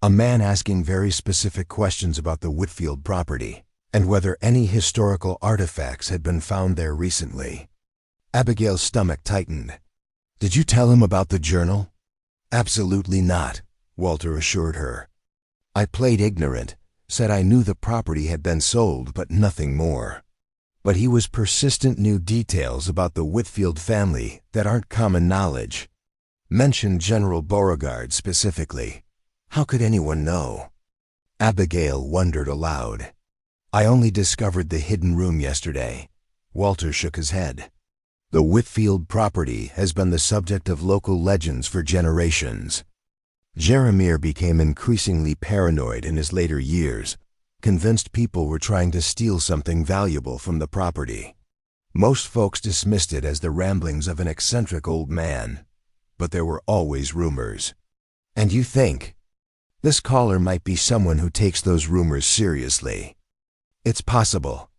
Speaker 1: A man asking very specific questions about the Whitfield property and whether any historical artifacts had been found there recently." Abigail's stomach tightened. "Did you tell him about the journal?" "Absolutely not," Walter assured her. "I played ignorant, said I knew the property had been sold, but nothing more. But he was persistent, new details about the Whitfield family that aren't common knowledge. Mentioned General Beauregard specifically. How could anyone know?" Abigail wondered aloud. "I only discovered the hidden room yesterday." Walter shook his head. "The Whitfield property has been the subject of local legends for generations. Jeremiah became increasingly paranoid in his later years, convinced people were trying to steal something valuable from the property. Most folks dismissed it as the ramblings of an eccentric old man, but there were always rumors. And you think this caller might be someone who takes those rumors seriously. It's possible.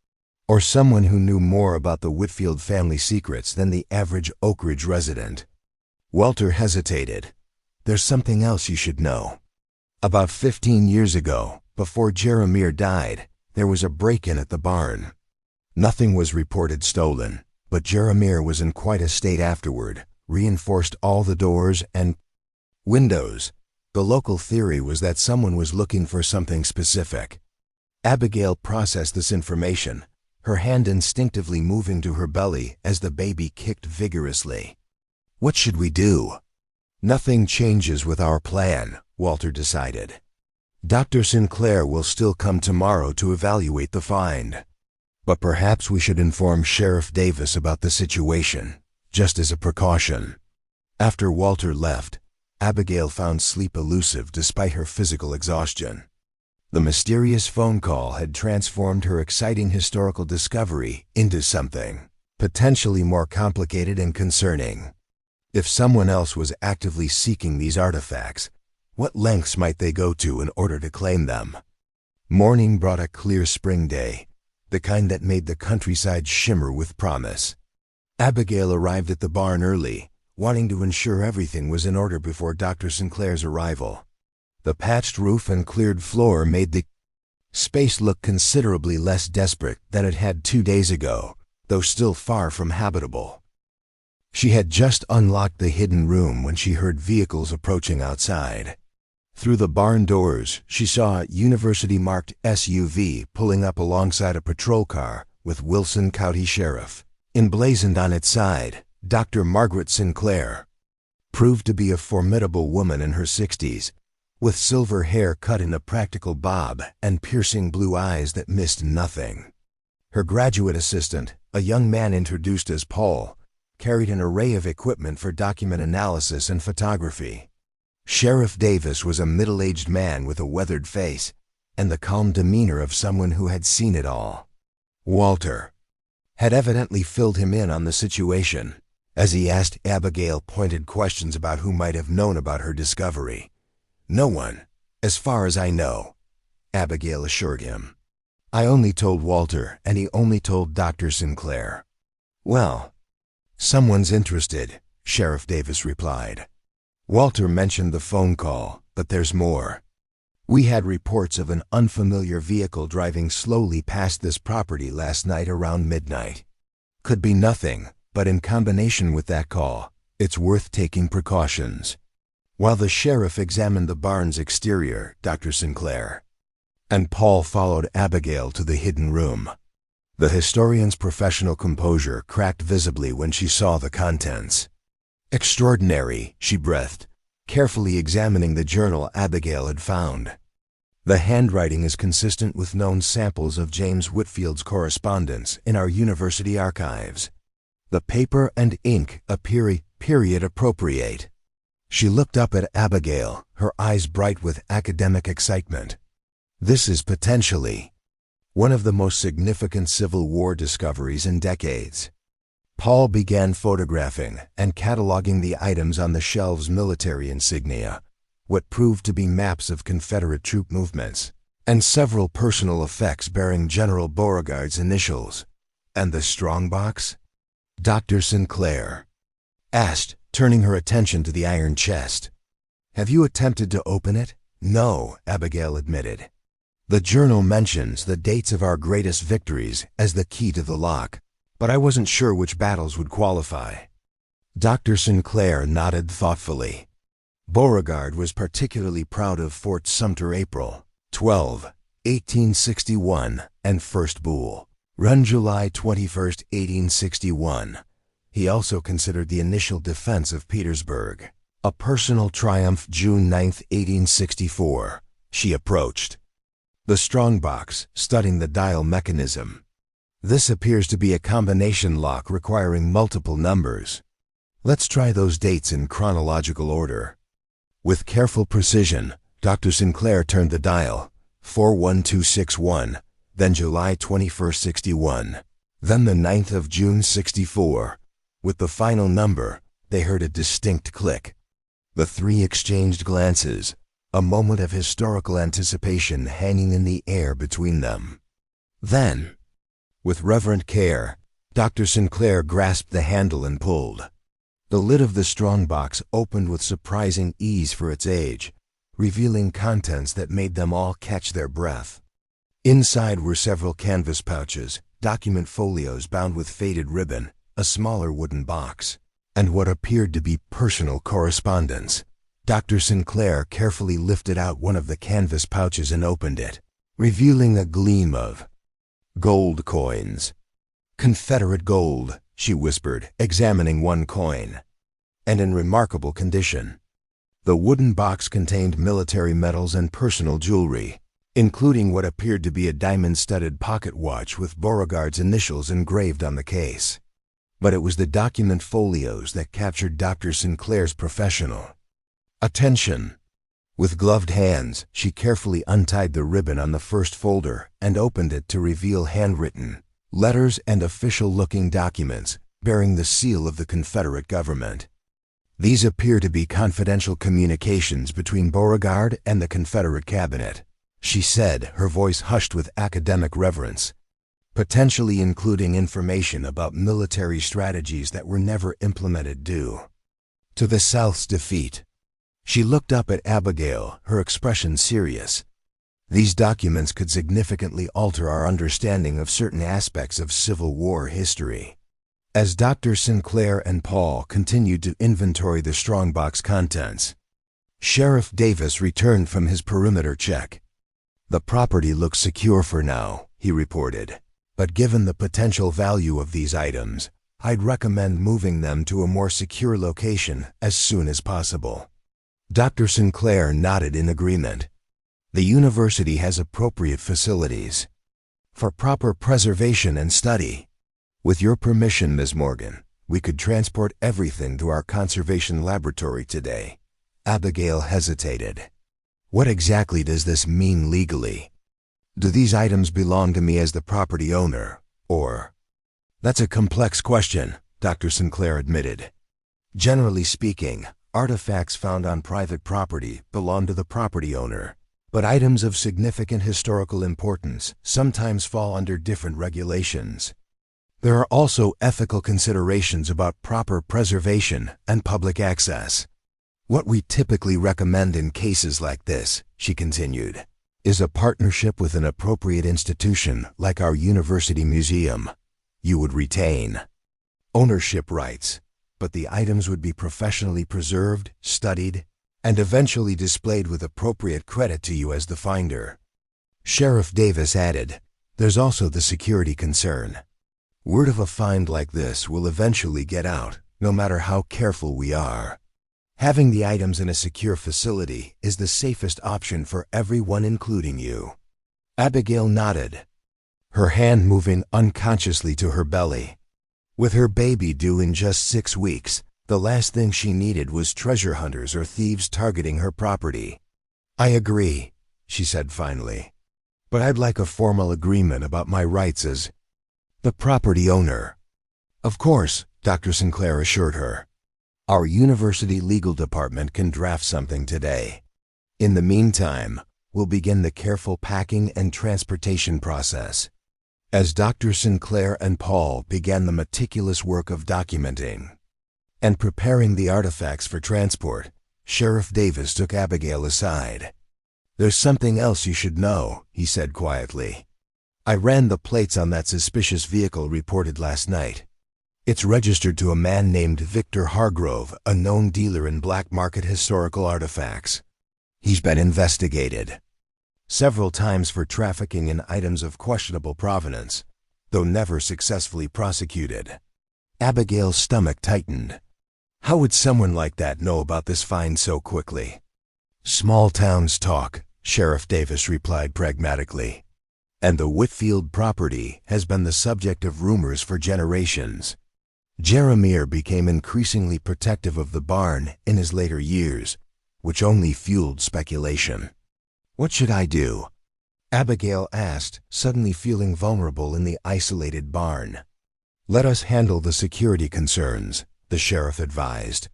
Speaker 1: Or someone who knew more about the Whitfield family secrets than the average Oak Ridge resident." Walter hesitated. "There's something else you should know. About 15 years ago, before Jeremiah died, there was a break-in at the barn. Nothing was reported stolen, but Jeremiah was in quite a state afterward, reinforced all the doors and windows. The local theory was that someone was looking for something specific." Abigail processed this information, her hand instinctively moving to her belly as the baby kicked vigorously. "What should we do?" "Nothing changes with our plan," Walter decided. "Dr. Sinclair will still come tomorrow to evaluate the find. But perhaps we should inform Sheriff Davis about the situation, just as a precaution." After Walter left, Abigail found sleep elusive despite her physical exhaustion. The mysterious phone call had transformed her exciting historical discovery into something potentially more complicated and concerning. If someone else was actively seeking these artifacts, what lengths might they go to in order to claim them? Morning brought a clear spring day, the kind that made the countryside shimmer with promise. Abigail arrived at the barn early, wanting to ensure everything was in order before Dr. Sinclair's arrival. The patched roof and cleared floor made the space look considerably less desperate than it had 2 days ago, though still far from habitable. She had just unlocked the hidden room when she heard vehicles approaching outside. Through the barn doors, she saw a university-marked SUV pulling up alongside a patrol car with Wilson County Sheriff. Emblazoned on its side, Dr. Margaret Sinclair proved to be a formidable woman in her 60s, with silver hair cut in a practical bob and piercing blue eyes that missed nothing. Her graduate assistant, a young man introduced as Paul, carried an array of equipment for document analysis and photography. Sheriff Davis was a middle-aged man with a weathered face and the calm demeanor of someone who had seen it all. Walter had evidently filled him in on the situation, as he asked Abigail pointed questions about who might have known about her discovery. "No one, as far as I know," Abigail assured him. "I only told Walter, and he only told Dr. Sinclair." "Well, someone's interested," Sheriff Davis replied. "Walter mentioned the phone call, but there's more. We had reports of an unfamiliar vehicle driving slowly past this property last night around midnight. Could be nothing, but in combination with that call, it's worth taking precautions." While the sheriff examined the barn's exterior, Dr. Sinclair and Paul followed Abigail to the hidden room. The historian's professional composure cracked visibly when she saw the contents. "Extraordinary," she breathed, carefully examining the journal Abigail had found. "The handwriting is consistent with known samples of James Whitfield's correspondence in our university archives. The paper and ink appear period appropriate." She looked up at Abigail, her eyes bright with academic excitement. "This is potentially one of the most significant Civil War discoveries in decades." Paul began photographing and cataloging the items on the shelves: military insignia, what proved to be maps of Confederate troop movements, and several personal effects bearing General Beauregard's initials. "And the strongbox?" Dr. Sinclair asked, turning her attention to the iron chest. "Have you attempted to open it?" "No," Abigail admitted. "The journal mentions the dates of our greatest victories as the key to the lock, but I wasn't sure which battles would qualify." Dr. Sinclair nodded thoughtfully. "Beauregard was particularly proud of Fort Sumter, April 12, 1861, and First Bull Run, July 21, 1861. He also considered the initial defense of Petersburg a personal triumph, June 9, 1864. She approached the strongbox, studying the dial mechanism. "This appears to be a combination lock requiring multiple numbers. Let's try those dates in chronological order." With careful precision, Dr. Sinclair turned the dial, 41261, then July 21, 61, then the 9th of June, 64. With the final number, they heard a distinct click. The three exchanged glances, a moment of historical anticipation hanging in the air between them. Then, with reverent care, Dr. Sinclair grasped the handle and pulled. The lid of the strongbox opened with surprising ease for its age, revealing contents that made them all catch their breath. Inside were several canvas pouches, document folios bound with faded ribbon, a smaller wooden box, and what appeared to be personal correspondence. Dr. Sinclair carefully lifted out one of the canvas pouches and opened it, revealing a gleam of gold coins. "Confederate gold," she whispered, examining one coin, "and in remarkable condition." The wooden box contained military medals and personal jewelry, including what appeared to be a diamond-studded pocket watch with Beauregard's initials engraved on the case. But it was the document folios that captured Dr. Sinclair's professional attention. With gloved hands, she carefully untied the ribbon on the first folder and opened it to reveal handwritten letters and official-looking documents bearing the seal of the Confederate government. These appear to be confidential communications between Beauregard and the Confederate cabinet, she said, her voice hushed with academic reverence. potentially including information about military strategies that were never implemented due to the South's defeat. She looked up at Abigail, her expression serious. These documents could significantly alter our understanding of certain aspects of Civil War history. As Dr. Sinclair and Paul continued to inventory the strongbox contents, Sheriff Davis returned from his perimeter check. "The property looks secure for now," he reported. "But given the potential value of these items, I'd recommend moving them to a more secure location as soon as possible." Dr. Sinclair nodded in agreement. "The university has appropriate facilities for proper preservation and study. With your permission, Ms. Morgan, we could transport everything to our conservation laboratory today." Abigail hesitated. "What exactly does this mean legally? Do these items belong to me as the property owner, or?" "That's a complex question," Dr. Sinclair admitted. "Generally speaking, artifacts found on private property belong to the property owner, but items of significant historical importance sometimes fall under different regulations. There are also ethical considerations about proper preservation and public access. What we typically recommend in cases like this," she continued, "is a partnership with an appropriate institution like our university museum. You would retain ownership rights, but the items would be professionally preserved, studied, and eventually displayed with appropriate credit to you as the finder." Sheriff Davis added, "There's also the security concern. Word of a find like this will eventually get out, no matter how careful we are. Having the items in a secure facility is the safest option for everyone, including you." Abigail nodded, her hand moving unconsciously to her belly. With her baby due in just 6 weeks, the last thing she needed was treasure hunters or thieves targeting her property. "I agree," she said finally, "but I'd like a formal agreement about my rights as the property owner." "Of course," Dr. Sinclair assured her. "Our university legal department can draft something today. In the meantime, we'll begin the careful packing and transportation process." As Dr. Sinclair and Paul began the meticulous work of documenting and preparing the artifacts for transport, Sheriff Davis took Abigail aside. "There's something else you should know," he said quietly. "I ran the plates on that suspicious vehicle reported last night. It's registered to a man named Victor Hargrove, a known dealer in black market historical artifacts. He's been investigated several times for trafficking in items of questionable provenance, though never successfully prosecuted." Abigail's stomach tightened. How would someone like that know about this find so quickly? "Small towns talk," Sheriff Davis replied pragmatically. "And the Whitfield property has been the subject of rumors for generations. Jeremiah became increasingly protective of the barn in his later years, which only fueled speculation." "What should I do?" Abigail asked, suddenly feeling vulnerable in the isolated barn. "Let us handle the security concerns," the sheriff advised.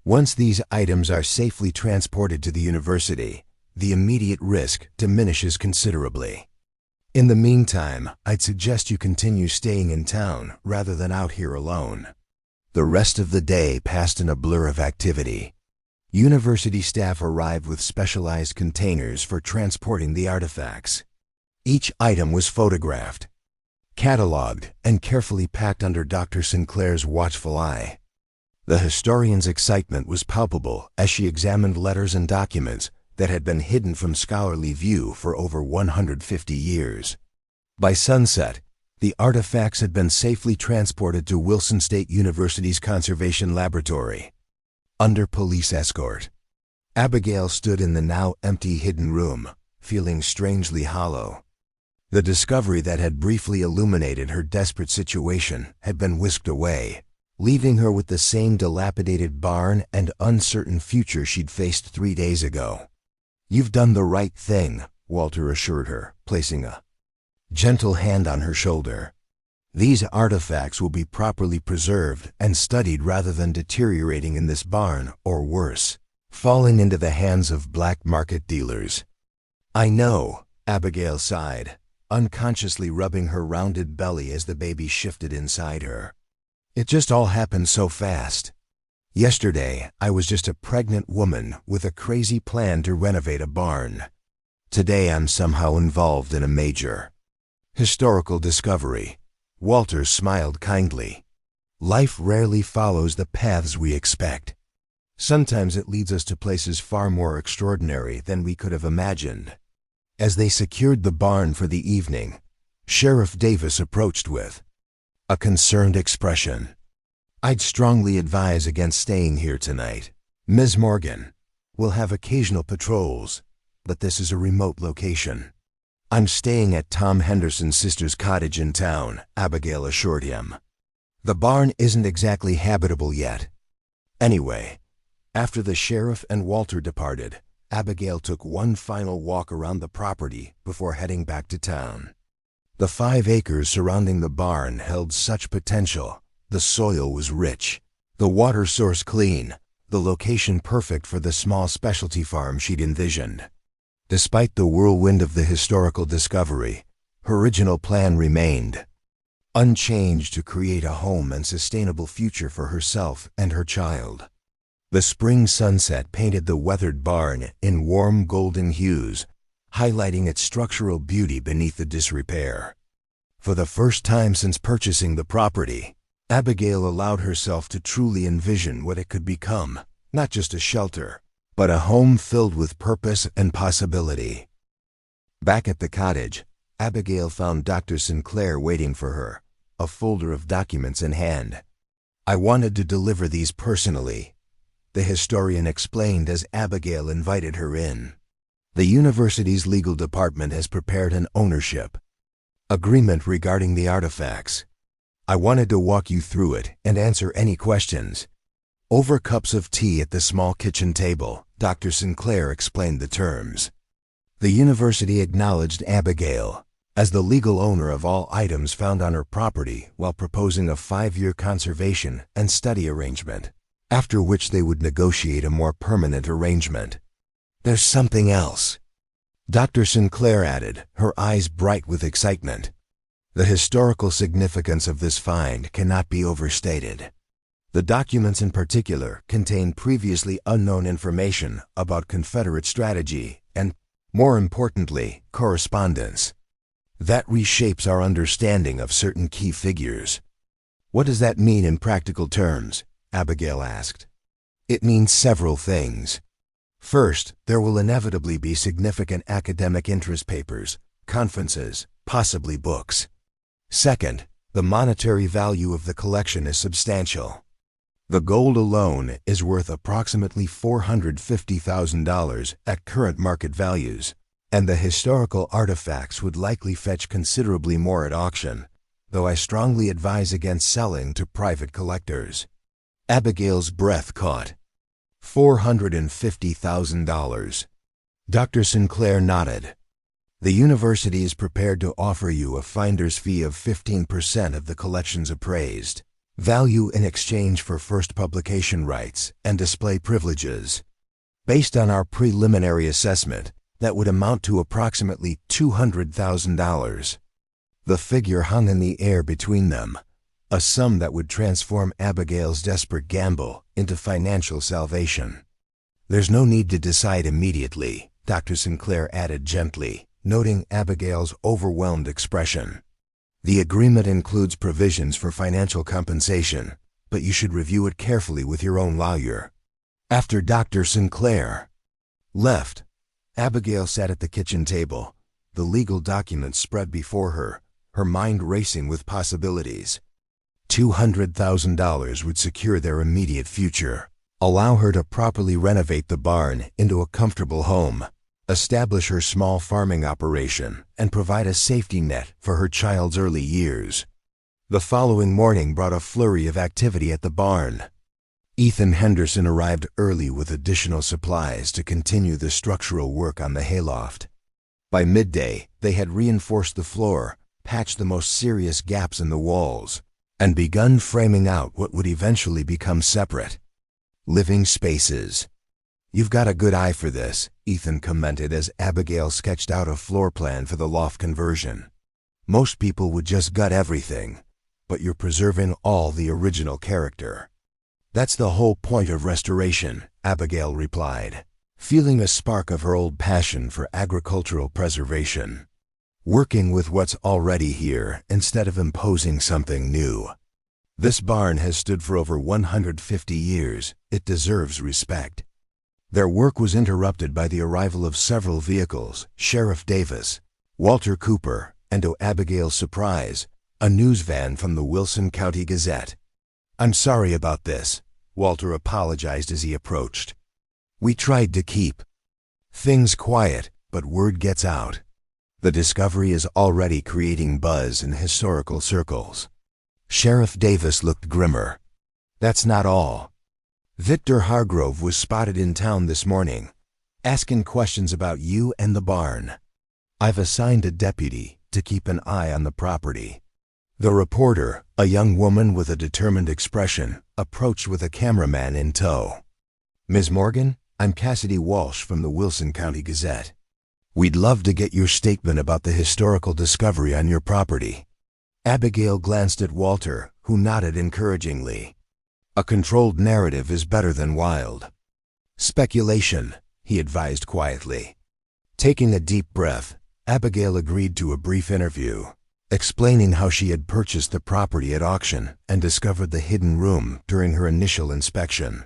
Speaker 1: "Once these items are safely transported to the university, the immediate risk diminishes considerably. In the meantime, I'd suggest you continue staying in town rather than out here alone." The rest of the day passed in a blur of activity. University staff arrived with specialized containers for transporting the artifacts. Each item was photographed, cataloged, and carefully packed under Dr. Sinclair's watchful eye. The historian's excitement was palpable as she examined letters and documents that had been hidden from scholarly view for over 150 years. By sunset, the artifacts had been safely transported to Wilson State University's Conservation Laboratory, under police escort. Abigail stood in the now empty hidden room, feeling strangely hollow. The discovery that had briefly illuminated her desperate situation had been whisked away, leaving her with the same dilapidated barn and uncertain future she'd faced 3 days ago. "You've done the right thing," Walter assured her, placing a gentle hand on her shoulder. "These artifacts will be properly preserved and studied rather than deteriorating in this barn, or worse, falling into the hands of black market dealers." "I know," Abigail sighed, unconsciously rubbing her rounded belly as the baby shifted inside her. It just all happened so fast. Yesterday, I was just a pregnant woman with a crazy plan to renovate a barn. Today, I'm somehow involved in a major historical discovery. Walter smiled kindly. Life rarely follows the paths we expect. Sometimes it leads us to places far more extraordinary than we could have imagined. As they secured the barn for the evening, Sheriff Davis approached with a concerned expression. "I'd strongly advise against staying here tonight. Ms. Morgan, we'll have occasional patrols, but this is a remote location." "I'm staying at Tom Henderson's sister's cottage in town," Abigail assured him. "The barn isn't exactly habitable yet." Anyway, after the sheriff and Walter departed, Abigail took one final walk around the property before heading back to town. The 5 acres surrounding the barn held such potential. The soil was rich, the water source clean, the location perfect for the small specialty farm she'd envisioned. Despite the whirlwind of the historical discovery, her original plan remained unchanged to create a home and sustainable future for herself and her child. The spring sunset painted the weathered barn in warm golden hues, highlighting its structural beauty beneath the disrepair. For the first time since purchasing the property, Abigail allowed herself to truly envision what it could become, not just a shelter, but a home filled with purpose and possibility. Back at the cottage, Abigail found Dr. Sinclair waiting for her, a folder of documents in hand. "I wanted to deliver these personally," the historian explained as Abigail invited her in. "The university's legal department has prepared an ownership agreement regarding the artifacts. I wanted to walk you through it and answer any questions." Over cups of tea at the small kitchen table, Dr. Sinclair explained the terms. The university acknowledged Abigail as the legal owner of all items found on her property while proposing a 5-year conservation and study arrangement, after which they would negotiate a more permanent arrangement. "There's something else," Dr. Sinclair added, her eyes bright with excitement. "The historical significance of this find cannot be overstated. The documents in particular contain previously unknown information about Confederate strategy and, more importantly, correspondence. That reshapes our understanding of certain key figures." "What does that mean in practical terms?" Abigail asked. "It means several things. First, there will inevitably be significant academic interest papers, conferences, possibly books. Second, the monetary value of the collection is substantial. The gold alone is worth approximately $450,000 at current market values, and the historical artifacts would likely fetch considerably more at auction, though I strongly advise against selling to private collectors." Abigail's breath caught. $450,000. Dr. Sinclair nodded. "The university is prepared to offer you a finder's fee of 15% of the collection's appraised value in exchange for first publication rights and display privileges. Based on our preliminary assessment, that would amount to approximately $200,000. The figure hung in the air between them, a sum that would transform Abigail's desperate gamble into financial salvation. "There's no need to decide immediately," Dr. Sinclair added gently, noting Abigail's overwhelmed expression. "The agreement includes provisions for financial compensation, but you should review it carefully with your own lawyer." After Dr. Sinclair left, Abigail sat at the kitchen table, the legal documents spread before her, her mind racing with possibilities. $200,000 would secure their immediate future, allow her to properly renovate the barn into a comfortable home, establish her small farming operation, and provide a safety net for her child's early years. The following morning brought a flurry of activity at the barn. Ethan Henderson arrived early with additional supplies to continue the structural work on the hayloft. By midday, they had reinforced the floor, patched the most serious gaps in the walls, and begun framing out what would eventually become separate living spaces. "You've got a good eye for this," Ethan commented as Abigail sketched out a floor plan for the loft conversion. Most people would just gut everything, but you're preserving all the original character. That's the whole point of restoration, Abigail replied, feeling a spark of her old passion for agricultural preservation. Working with what's already here instead of imposing something new. This barn has stood for over 150 years. It deserves respect. Their work was interrupted by the arrival of several vehicles, Sheriff Davis, Walter Cooper, and to Abigail's surprise, a news van from the Wilson County Gazette. "I'm sorry about this," Walter apologized as he approached. "We tried to keep things quiet, but word gets out. The discovery is already creating buzz in historical circles." Sheriff Davis looked grimmer. "That's not all. Victor Hargrove was spotted in town this morning, asking questions about you and the barn. I've assigned a deputy to keep an eye on the property." The reporter, a young woman with a determined expression, approached with a cameraman in tow. "Ms. Morgan, I'm Cassidy Walsh from the Wilson County Gazette. We'd love to get your statement about the historical discovery on your property." Abigail glanced at Walter, who nodded encouragingly. "A controlled narrative is better than wild speculation," he advised quietly. Taking a deep breath, Abigail agreed to a brief interview, explaining how she had purchased the property at auction and discovered the hidden room during her initial inspection.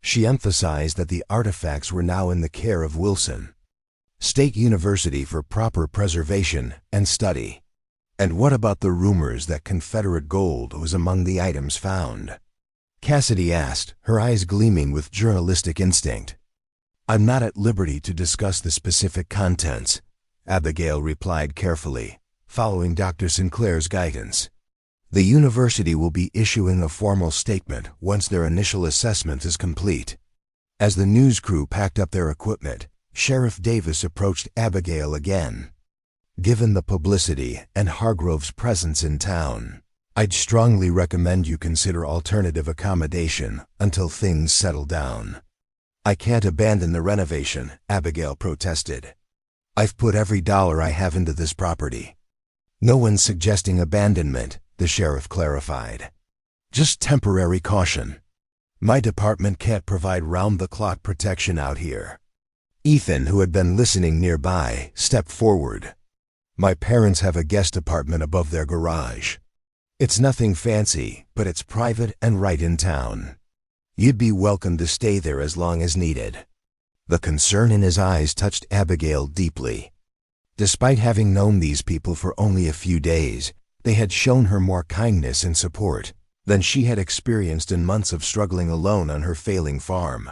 Speaker 1: She emphasized that the artifacts were now in the care of Wilson State University for proper preservation and study. "And what about the rumors that Confederate gold was among the items found?" Cassidy asked, her eyes gleaming with journalistic instinct. "I'm not at liberty to discuss the specific contents," Abigail replied carefully, following Dr. Sinclair's guidance. "The university will be issuing a formal statement once their initial assessment is complete." As the news crew packed up their equipment, Sheriff Davis approached Abigail again. "Given the publicity and Hargrove's presence in town, I'd strongly recommend you consider alternative accommodation until things settle down." "I can't abandon the renovation," Abigail protested. "I've put every dollar I have into this property." "No one's suggesting abandonment," the sheriff clarified. "Just temporary caution. My department can't provide round-the-clock protection out here." Ethan, who had been listening nearby, stepped forward. "My parents have a guest apartment above their garage. It's nothing fancy, but it's private and right in town. You'd be welcome to stay there as long as needed." The concern in his eyes touched Abigail deeply. Despite having known these people for only a few days, they had shown her more kindness and support than she had experienced in months of struggling alone on her failing farm.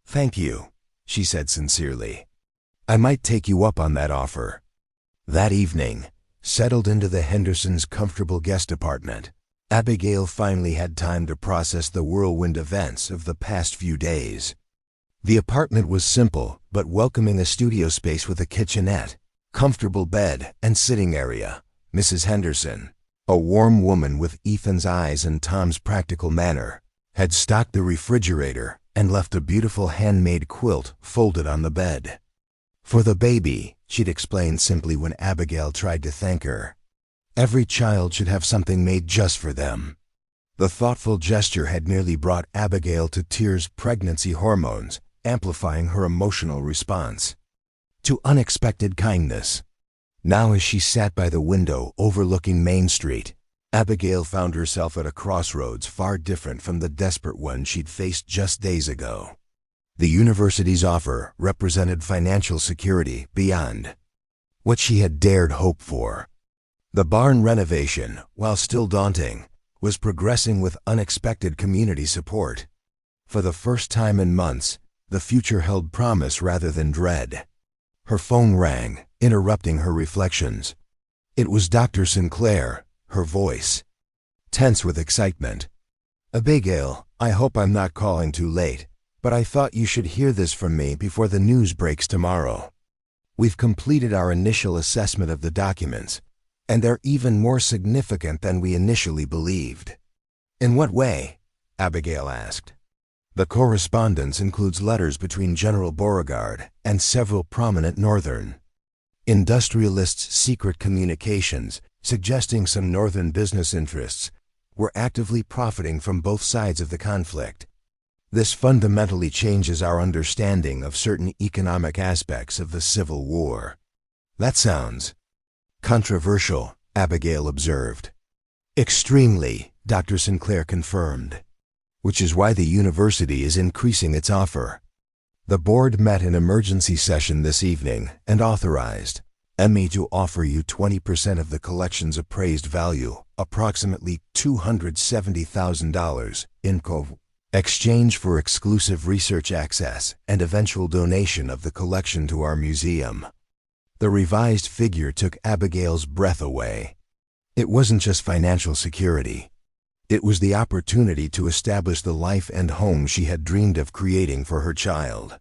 Speaker 1: "Thank you," she said sincerely. "I might take you up on that offer." That evening, settled into the Hendersons' comfortable guest apartment, Abigail finally had time to process the whirlwind events of the past few days. The apartment was simple but welcoming, a studio space with a kitchenette, comfortable bed, and sitting area. Mrs. Henderson, a warm woman with Ethan's eyes and Tom's practical manner, had stocked the refrigerator and left a beautiful handmade quilt folded on the bed. "For the baby," she'd explained simply when Abigail tried to thank her. "Every child should have something made just for them." The thoughtful gesture had nearly brought Abigail to tears, pregnancy hormones amplifying her emotional response to unexpected kindness. Now, as she sat by the window overlooking Main Street, Abigail found herself at a crossroads far different from the desperate one she'd faced just days ago. The university's offer represented financial security beyond what she had dared hope for. The barn renovation, while still daunting, was progressing with unexpected community support. For the first time in months, the future held promise rather than dread. Her phone rang, interrupting her reflections. It was Dr. Sinclair, her voice tense with excitement. "Abigail, I hope I'm not calling too late, but I thought you should hear this from me before the news breaks tomorrow. We've completed our initial assessment of the documents, and they're even more significant than we initially believed." "In what way?" Abigail asked. "The correspondence includes letters between General Beauregard and several prominent Northern industrialists' secret communications suggesting some northern business interests were actively profiting from both sides of the conflict. This fundamentally changes our understanding of certain economic aspects of the Civil War. That sounds controversial, Abigail observed. Extremely, Dr. Sinclair confirmed, which is why the university is increasing its offer. The board met in emergency session this evening and authorized ME to offer you 20% of the collection's appraised value, approximately $270,000, in exchange for exclusive research access and eventual donation of the collection to our museum. The revised figure took Abigail's breath away. It wasn't just financial security. It was the opportunity to establish the life and home she had dreamed of creating for her child.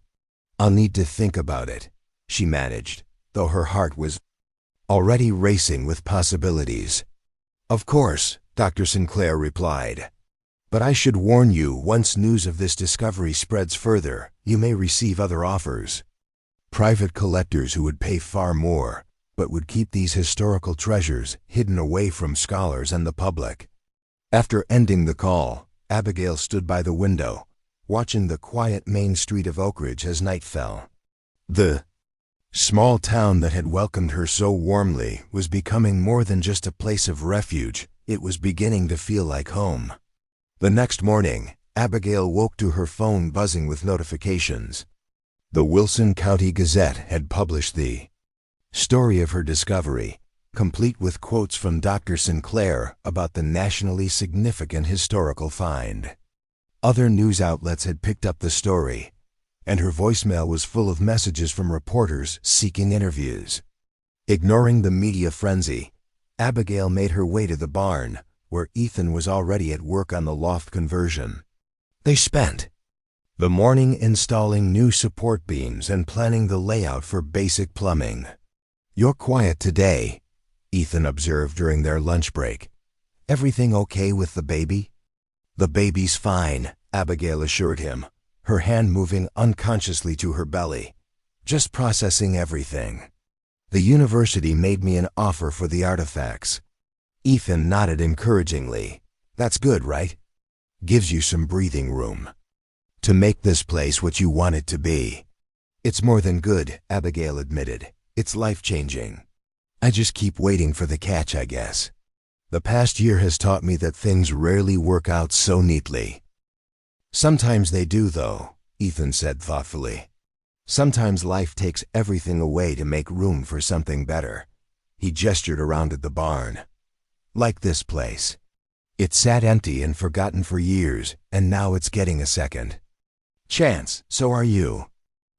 Speaker 1: "I'll need to think about it," she managed, though her heart was already racing with possibilities. "Of course," Dr. Sinclair replied. "But I should warn you, once news of this discovery spreads further, you may receive other offers. Private collectors who would pay far more, but would keep these historical treasures hidden away from scholars and the public." After ending the call, Abigail stood by the window, watching the quiet main street of Oak Ridge as night fell. The small town that had welcomed her so warmly was becoming more than just a place of refuge. It was beginning to feel like home. The next morning, Abigail woke to her phone buzzing with notifications. The Wilson County Gazette had published the story of her discovery, complete with quotes from Dr. Sinclair about the nationally significant historical find. Other news outlets had picked up the story, and her voicemail was full of messages from reporters seeking interviews. Ignoring the media frenzy, Abigail made her way to the barn, where Ethan was already at work on the loft conversion. They spent the morning installing new support beams and planning the layout for basic plumbing. "You're quiet today," Ethan observed during their lunch break. "Everything okay with the baby?" "The baby's fine," Abigail assured him, her hand moving unconsciously to her belly. "Just processing everything. The university made me an offer for the artifacts." Ethan nodded encouragingly. "That's good, right? Gives you some breathing room to make this place what you want it to be." "It's more than good," Abigail admitted. "It's life-changing. I just keep waiting for the catch, I guess. The past year has taught me that things rarely work out so neatly." "Sometimes they do, though," Ethan said thoughtfully. "Sometimes life takes everything away to make room for something better." He gestured around at the barn. "Like this place. It sat empty and forgotten for years, and now it's getting a second chance. So are you."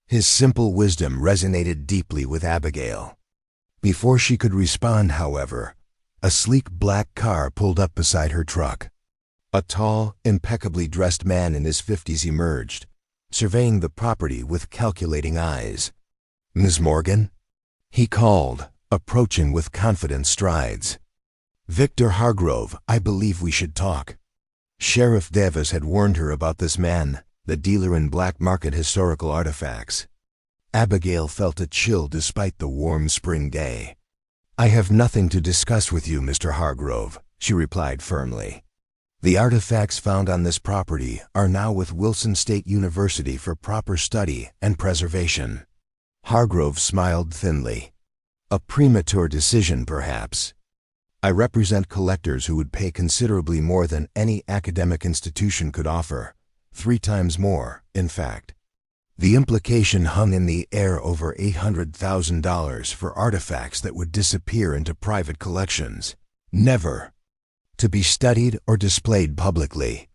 Speaker 1: His simple wisdom resonated deeply with Abigail. Before she could respond, however, a sleek black car pulled up beside her truck. A tall, impeccably dressed man in his 50s emerged, surveying the property with calculating eyes. "Ms. Morgan?" he called, approaching with confident strides. "Victor Hargrove, I believe we should talk." Sheriff Davis had warned her about this man, the dealer in black market historical artifacts. Abigail felt a chill despite the warm spring day. "I have nothing to discuss with you, Mr. Hargrove," she replied firmly. "The artifacts found on this property are now with Wilson State University for proper study and preservation." Hargrove smiled thinly. "A premature decision, perhaps. I represent collectors who would pay considerably more than any academic institution could offer, 3 times more, in fact." The implication hung in the air. Over $800,000 for artifacts that would disappear into private collections, never to be studied or displayed publicly.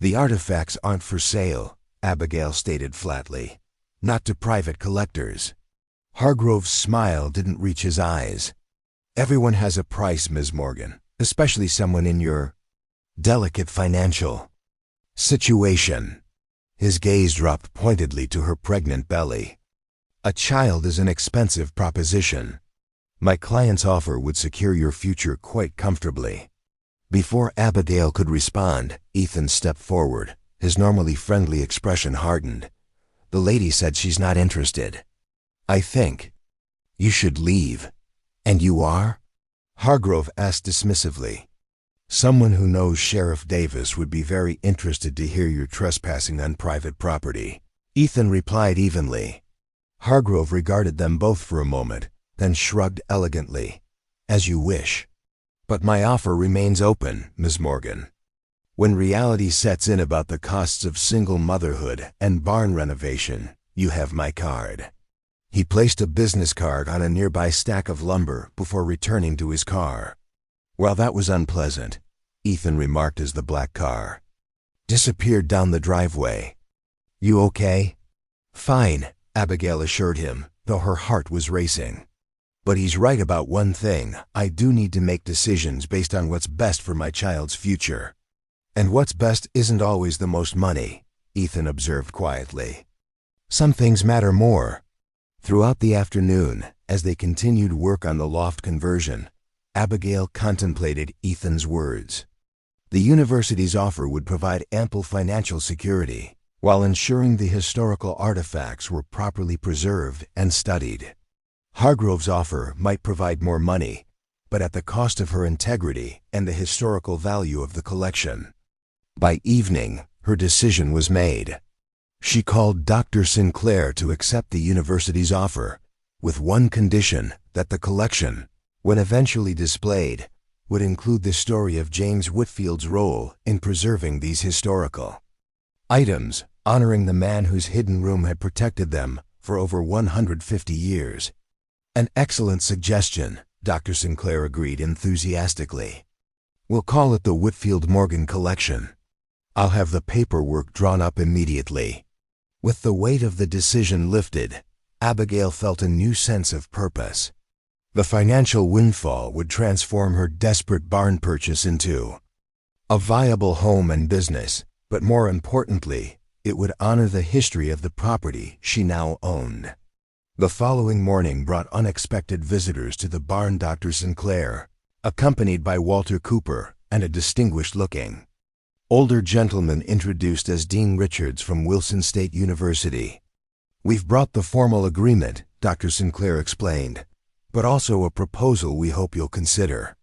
Speaker 1: "The artifacts aren't for sale," Abigail stated flatly. "Not to private collectors." Hargrove's smile didn't reach his eyes. "Everyone has a price, Ms. Morgan, especially someone in your delicate financial situation." His gaze dropped pointedly to her pregnant belly. "A child is an expensive proposition. My client's offer would secure your future quite comfortably." Before Abigail could respond, Ethan stepped forward, his normally friendly expression hardened. "The lady said she's not interested. I think you should leave." "And you are?" Hargrove asked dismissively. Someone who knows Sheriff Davis would be very interested to hear you're trespassing on private property, Ethan replied evenly. Hargrove regarded them both for a moment, then shrugged elegantly. As you wish. But my offer remains open, Ms. Morgan. When reality sets in about the costs of single motherhood and barn renovation, you have my card. He placed a business card on a nearby stack of lumber before returning to his car. Well, that was unpleasant, Ethan remarked as the black car disappeared down the driveway. You okay? Fine, Abigail assured him, though her heart was racing. But he's right about one thing. I do need to make decisions based on what's best for my child's future. And what's best isn't always the most money, Ethan observed quietly. Some things matter more. Throughout the afternoon, as they continued work on the loft conversion, Abigail contemplated Ethan's words. The university's offer would provide ample financial security, while ensuring the historical artifacts were properly preserved and studied. Hargrove's offer might provide more money, but at the cost of her integrity and the historical value of the collection. By evening, her decision was made. She called Dr. Sinclair to accept the university's offer, with one condition: that the collection, when eventually displayed, would include the story of James Whitfield's role in preserving these historical items, honoring the man whose hidden room had protected them for over 150 years. An excellent suggestion, Dr. Sinclair agreed enthusiastically. We'll call it the Whitfield Morgan Collection. I'll have the paperwork drawn up immediately. With the weight of the decision lifted, Abigail felt a new sense of purpose. The financial windfall would transform her desperate barn purchase into a viable home and business, but more importantly, it would honor the history of the property she now owned. The following morning brought unexpected visitors to the barn. Dr. Sinclair, accompanied by Walter Cooper and a distinguished-looking older gentleman introduced as Dean Richards from Wilson State University. We've brought the formal agreement, Dr. Sinclair explained, but also a proposal we hope you'll consider.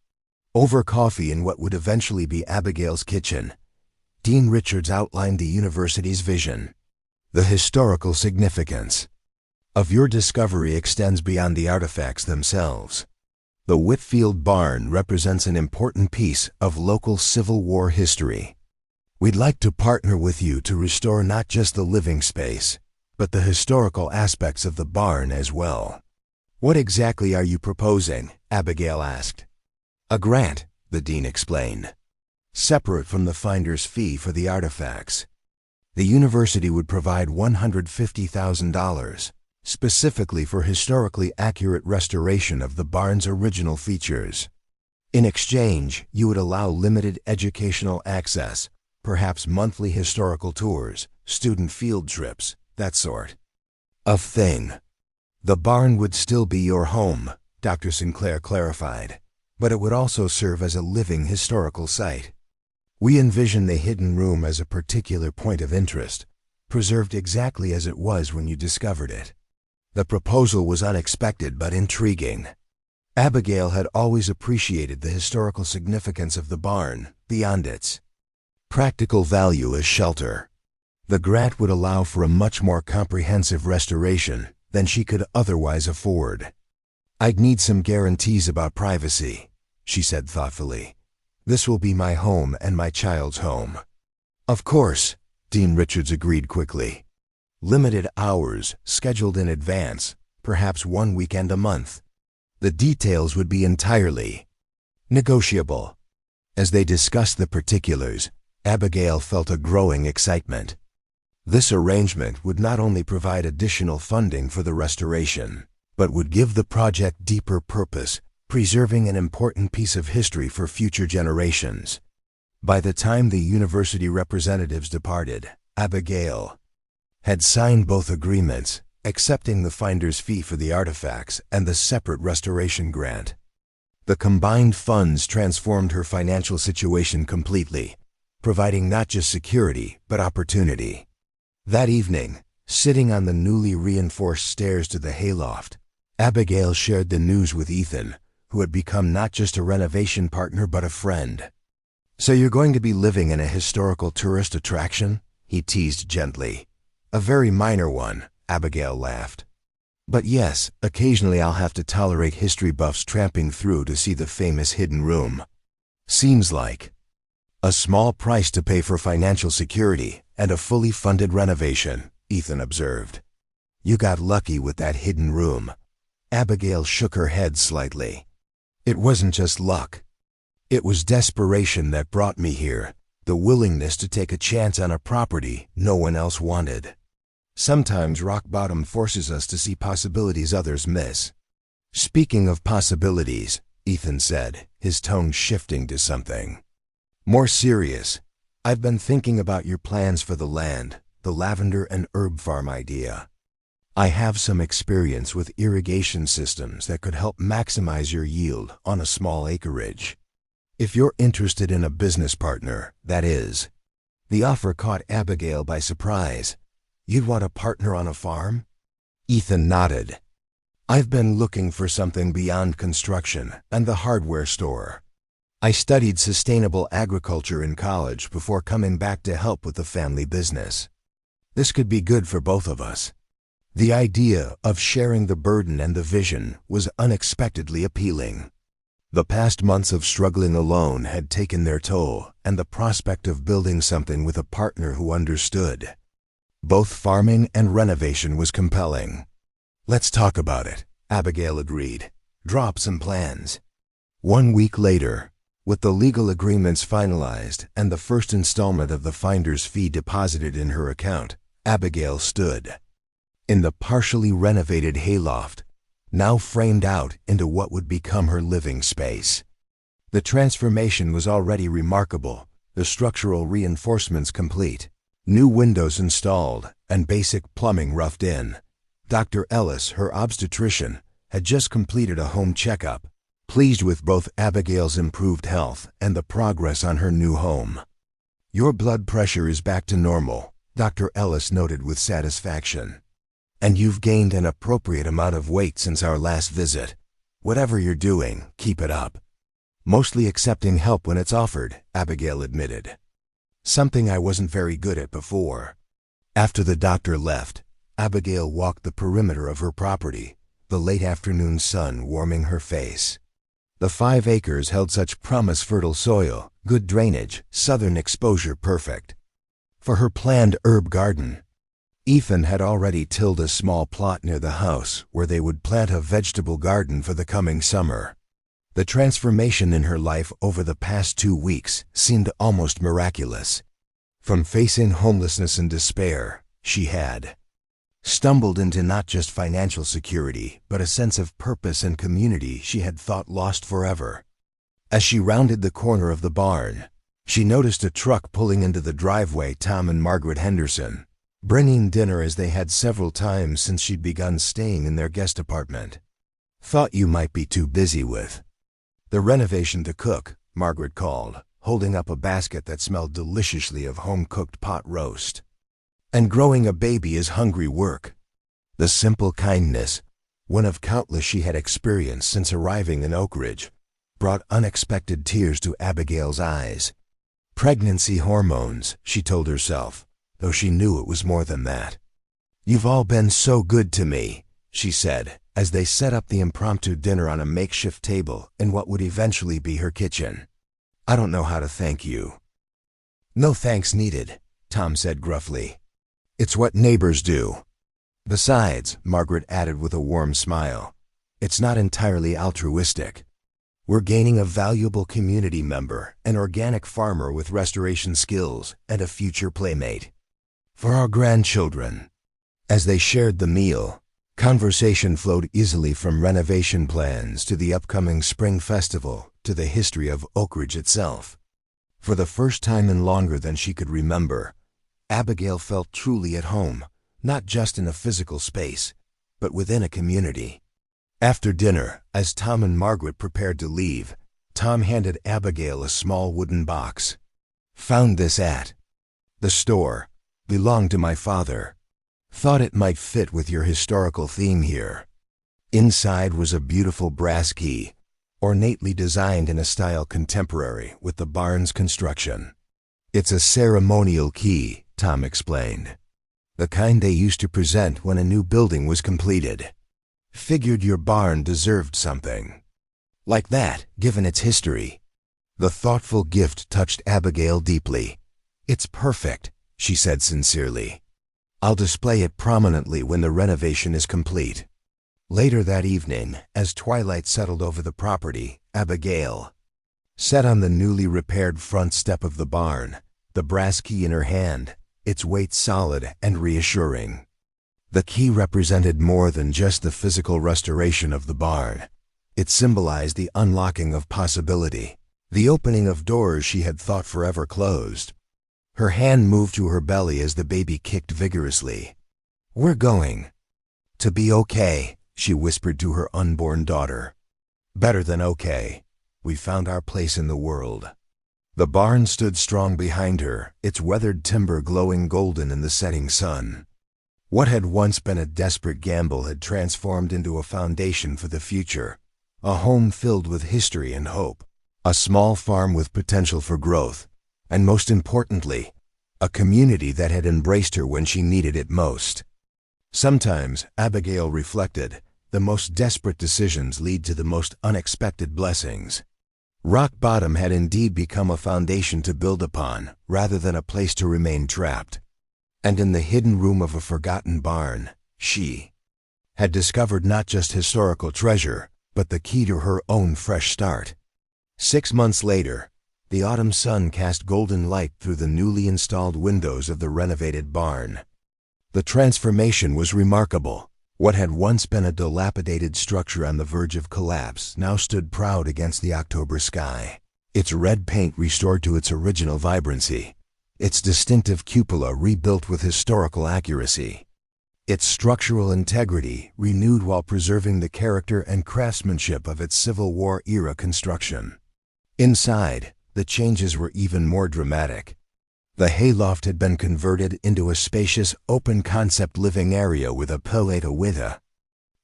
Speaker 1: Over coffee in what would eventually be Abigail's kitchen, Dean Richards outlined the university's vision. The historical significance of your discovery extends beyond the artifacts themselves. The Whitfield barn represents an important piece of local Civil War history. We'd like to partner with you to restore not just the living space, but the historical aspects of the barn as well. What exactly are you proposing? Abigail asked. A grant, the dean explained, separate from the finder's fee for the artifacts. The university would provide $150,000, specifically for historically accurate restoration of the barn's original features. In exchange, you would allow limited educational access, perhaps monthly historical tours, student field trips, that sort of thing. The barn would still be your home, Dr. Sinclair clarified, but it would also serve as a living historical site. We envision the hidden room as a particular point of interest, preserved exactly as it was when you discovered it. The proposal was unexpected but intriguing. Abigail had always appreciated the historical significance of the barn, beyond its practical value as shelter. The grant would allow for a much more comprehensive restoration than she could otherwise afford. I'd need some guarantees about privacy, she said thoughtfully. This will be my home and my child's home. Of course, Dean Richards agreed quickly. Limited hours, scheduled in advance, perhaps one weekend a month. The details would be entirely negotiable. As they discussed the particulars, Abigail felt a growing excitement. This arrangement would not only provide additional funding for the restoration, but would give the project deeper purpose, preserving an important piece of history for future generations. By the time the university representatives departed, Abigail had signed both agreements, accepting the finder's fee for the artifacts and the separate restoration grant. The combined funds transformed her financial situation completely, providing not just security, but opportunity. That evening, sitting on the newly reinforced stairs to the hayloft, Abigail shared the news with Ethan, who had become not just a renovation partner but a friend. "So you're going to be living in a historical tourist attraction?" he teased gently. "A very minor one," Abigail laughed. "But yes, occasionally I'll have to tolerate history buffs tramping through to see the famous hidden room." "Seems like a small price to pay for financial security and a fully funded renovation," Ethan observed. "You got lucky with that hidden room." Abigail shook her head slightly. "It wasn't just luck. It was desperation that brought me here, the willingness to take a chance on a property no one else wanted. Sometimes rock bottom forces us to see possibilities others miss." "Speaking of possibilities," Ethan said, his tone shifting to something more serious, "I've been thinking about your plans for the land, the lavender and herb farm idea. I have some experience with irrigation systems that could help maximize your yield on a small acreage. If you're interested in a business partner, that is." The offer caught Abigail by surprise. "You'd want a partner on a farm?" Ethan nodded. "I've been looking for something beyond construction and the hardware store. I studied sustainable agriculture in college before coming back to help with the family business. This could be good for both of us." The idea of sharing the burden and the vision was unexpectedly appealing. The past months of struggling alone had taken their toll, and the prospect of building something with a partner who understood both farming and renovation was compelling. "Let's talk about it," Abigail agreed. "Draw up some plans." 1 week later, with the legal agreements finalized and the first installment of the finder's fee deposited in her account, Abigail stood in the partially renovated hayloft, now framed out into what would become her living space. The transformation was already remarkable, the structural reinforcements complete, new windows installed, and basic plumbing roughed in. Dr. Ellis, her obstetrician, had just completed a home checkup, pleased with both Abigail's improved health and the progress on her new home. "Your blood pressure is back to normal," Dr. Ellis noted with satisfaction. "And you've gained an appropriate amount of weight since our last visit. Whatever you're doing, keep it up." "Mostly accepting help when it's offered," Abigail admitted. "Something I wasn't very good at before." After the doctor left, Abigail walked the perimeter of her property, the late afternoon sun warming her face. The 5 acres held such promise: fertile soil, good drainage, southern exposure perfect for her planned herb garden. Ethan had already tilled a small plot near the house where they would plant a vegetable garden for the coming summer. The transformation in her life over the past 2 weeks seemed almost miraculous. From facing homelessness and despair, she had stumbled into not just financial security, but a sense of purpose and community she had thought lost forever. As she rounded the corner of the barn, she noticed a truck pulling into the driveway. Tom and Margaret Henderson, bringing dinner as they had several times since she'd begun staying in their guest apartment. "Thought you might be too busy with the renovation to cook," Margaret called, holding up a basket that smelled deliciously of home-cooked pot roast. "And growing a baby is hungry work." The simple kindness, one of countless she had experienced since arriving in Oak Ridge, brought unexpected tears to Abigail's eyes. Pregnancy hormones, she told herself, though she knew it was more than that. "You've all been so good to me," she said, as they set up the impromptu dinner on a makeshift table in what would eventually be her kitchen. "I don't know how to thank you." "No thanks needed," Tom said gruffly. "It's what neighbors do." "Besides," Margaret added with a warm smile, "it's not entirely altruistic. We're gaining a valuable community member, an organic farmer with restoration skills, and a future playmate for our grandchildren." As they shared the meal, conversation flowed easily from renovation plans to the upcoming spring festival to the history of Oak Ridge itself. For the first time in longer than she could remember, Abigail felt truly at home, not just in a physical space, but within a community. After dinner, as Tom and Margaret prepared to leave, Tom handed Abigail a small wooden box. "Found this at the store. Belonged to my father. Thought it might fit with your historical theme here." Inside was a beautiful brass key, ornately designed in a style contemporary with the barn's construction. "It's a ceremonial key," Tom explained. "The kind they used to present when a new building was completed. Figured your barn deserved something like that, given its history." The thoughtful gift touched Abigail deeply. "It's perfect," she said sincerely. "I'll display it prominently when the renovation is complete." Later that evening, as twilight settled over the property, Abigail sat on the newly repaired front step of the barn, the brass key in her hand, its weight solid and reassuring. The key represented more than just the physical restoration of the barn. It symbolized the unlocking of possibility, the opening of doors she had thought forever closed. Her hand moved to her belly as the baby kicked vigorously. "We're going to be okay," she whispered to her unborn daughter. "Better than okay. We found our place in the world." The barn stood strong behind her, its weathered timber glowing golden in the setting sun. What had once been a desperate gamble had transformed into a foundation for the future, a home filled with history and hope, a small farm with potential for growth, and most importantly, a community that had embraced her when she needed it most. Sometimes, Abigail reflected, the most desperate decisions lead to the most unexpected blessings. Rock bottom had indeed become a foundation to build upon, rather than a place to remain trapped. And in the hidden room of a forgotten barn, she had discovered not just historical treasure, but the key to her own fresh start. 6 months later, the autumn sun cast golden light through the newly installed windows of the renovated barn. The transformation was remarkable. What had once been a dilapidated structure on the verge of collapse now stood proud against the October sky, its red paint restored to its original vibrancy, its distinctive cupola rebuilt with historical accuracy, its structural integrity renewed while preserving the character and craftsmanship of its Civil War-era construction. Inside, the changes were even more dramatic. The hayloft had been converted into a spacious, open-concept living area with a paleta with a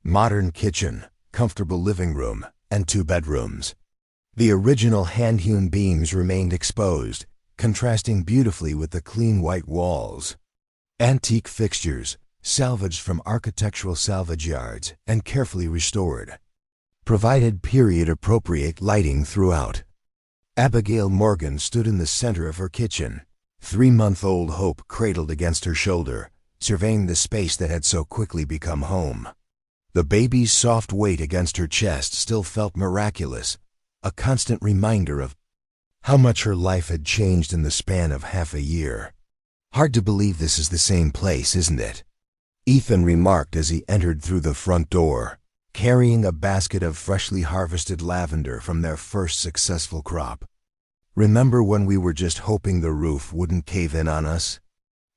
Speaker 1: modern kitchen, comfortable living room, and 2 bedrooms. The original hand-hewn beams remained exposed, contrasting beautifully with the clean white walls. Antique fixtures, salvaged from architectural salvage yards and carefully restored, provided period-appropriate lighting throughout. Abigail Morgan stood in the center of her kitchen, 3-month-old Hope cradled against her shoulder, surveying the space that had so quickly become home. The baby's soft weight against her chest still felt miraculous, a constant reminder of how much her life had changed in the span of half a year. "Hard to believe this is the same place, isn't it?" Ethan remarked as he entered through the front door, carrying a basket of freshly harvested lavender from their first successful crop. "Remember when we were just hoping the roof wouldn't cave in on us?"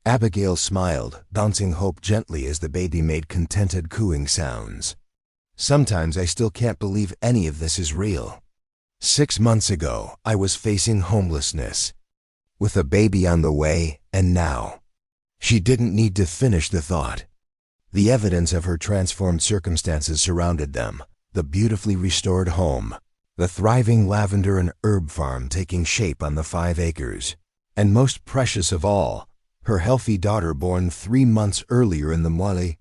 Speaker 1: Abigail smiled, bouncing Hope gently as the baby made contented cooing sounds. "Sometimes I still can't believe any of this is real. 6 months ago, I was facing homelessness, with a baby on the way, and now." She didn't need to finish the thought. The evidence of her transformed circumstances surrounded them, the beautifully restored home, the thriving lavender and herb farm taking shape on the 5 acres, and most precious of all, her healthy daughter born 3 months earlier in the Mwale.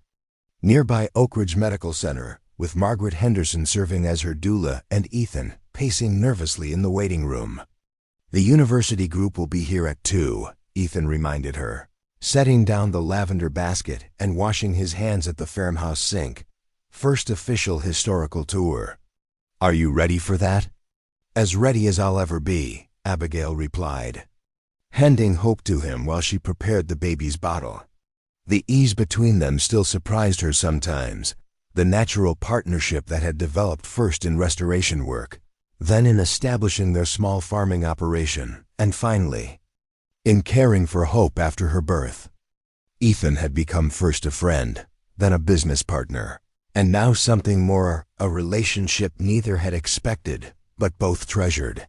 Speaker 1: Nearby Oak Ridge Medical Center, with Margaret Henderson serving as her doula and Ethan pacing nervously in the waiting room. "The university group will be here at 2, Ethan reminded her, setting down the lavender basket and washing his hands at the farmhouse sink. First official historical tour. "Are you ready for that?" "As ready as I'll ever be," Abigail replied, handing Hope to him while she prepared the baby's bottle. The ease between them still surprised her sometimes, the natural partnership that had developed first in restoration work, then in establishing their small farming operation, and finally, in caring for Hope after her birth. Ethan had become first a friend, then a business partner, and now something more, a relationship neither had expected, but both treasured.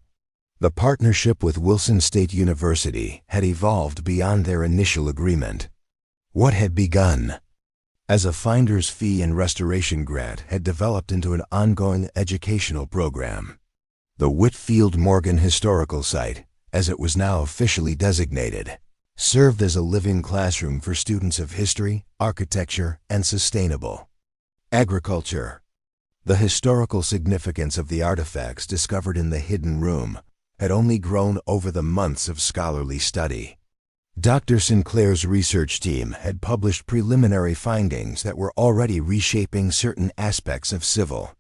Speaker 1: The partnership with Wilson State University had evolved beyond their initial agreement. What had begun as a finder's fee and restoration grant had developed into an ongoing educational program. The Whitfield Morgan Historical Site, as it was now officially designated, served as a living classroom for students of history, architecture, and sustainable agriculture. The historical significance of the artifacts discovered in the hidden room had only grown over the months of scholarly study. Dr. Sinclair's research team had published preliminary findings that were already reshaping certain aspects of Civil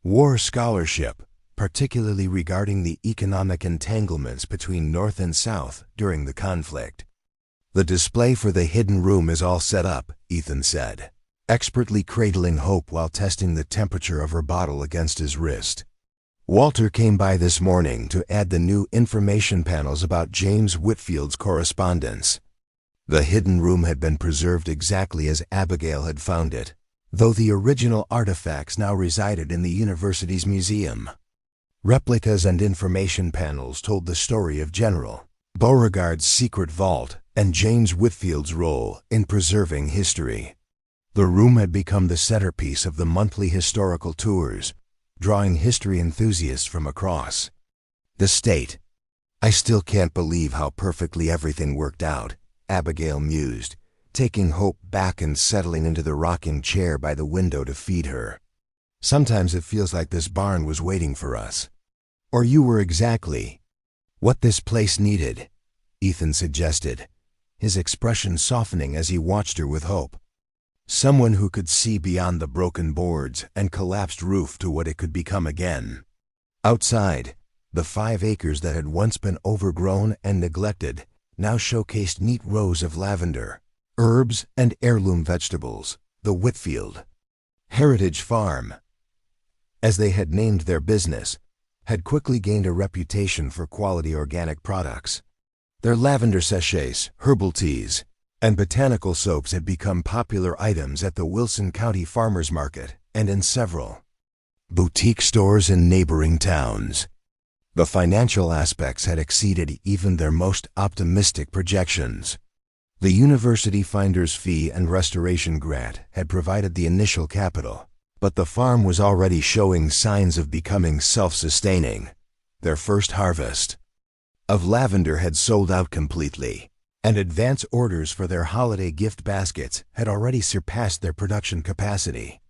Speaker 1: War scholarship, particularly regarding the economic entanglements between North and South during the conflict. "The display for the hidden room is all set up," Ethan said, expertly cradling hope while testing the temperature of her bottle against his wrist. "Walter came by this morning to add the new information panels about James Whitfield's correspondence." The hidden room had been preserved exactly as Abigail had found it, though the original artifacts now resided in the university's museum. Replicas and information panels told the story of General Beauregard's secret vault and James Whitfield's role in preserving history. The room had become the centerpiece of the monthly historical tours, drawing history enthusiasts from across the state. "I still can't believe how perfectly everything worked out," Abigail mused, taking Hope back and settling into the rocking chair by the window to feed her. "Sometimes it feels like this barn was waiting for us. Or you were exactly what this place needed," Ethan suggested, his expression softening as he watched her with hope. Someone who could see beyond the broken boards and collapsed roof to what it could become again. Outside, the 5 acres that had once been overgrown and neglected now showcased neat rows of lavender, herbs, and heirloom vegetables. The Whitfield Heritage Farm, as they had named their business, had quickly gained a reputation for quality organic products. Their lavender sachets, herbal teas, and botanical soaps had become popular items at the Wilson County Farmers Market and in several boutique stores in neighboring towns. The financial aspects had exceeded even their most optimistic projections. The university finder's fee and restoration grant had provided the initial capital, but the farm was already showing signs of becoming self-sustaining. Their first harvest of lavender had sold out completely, and advance orders for their holiday gift baskets had already surpassed their production capacity.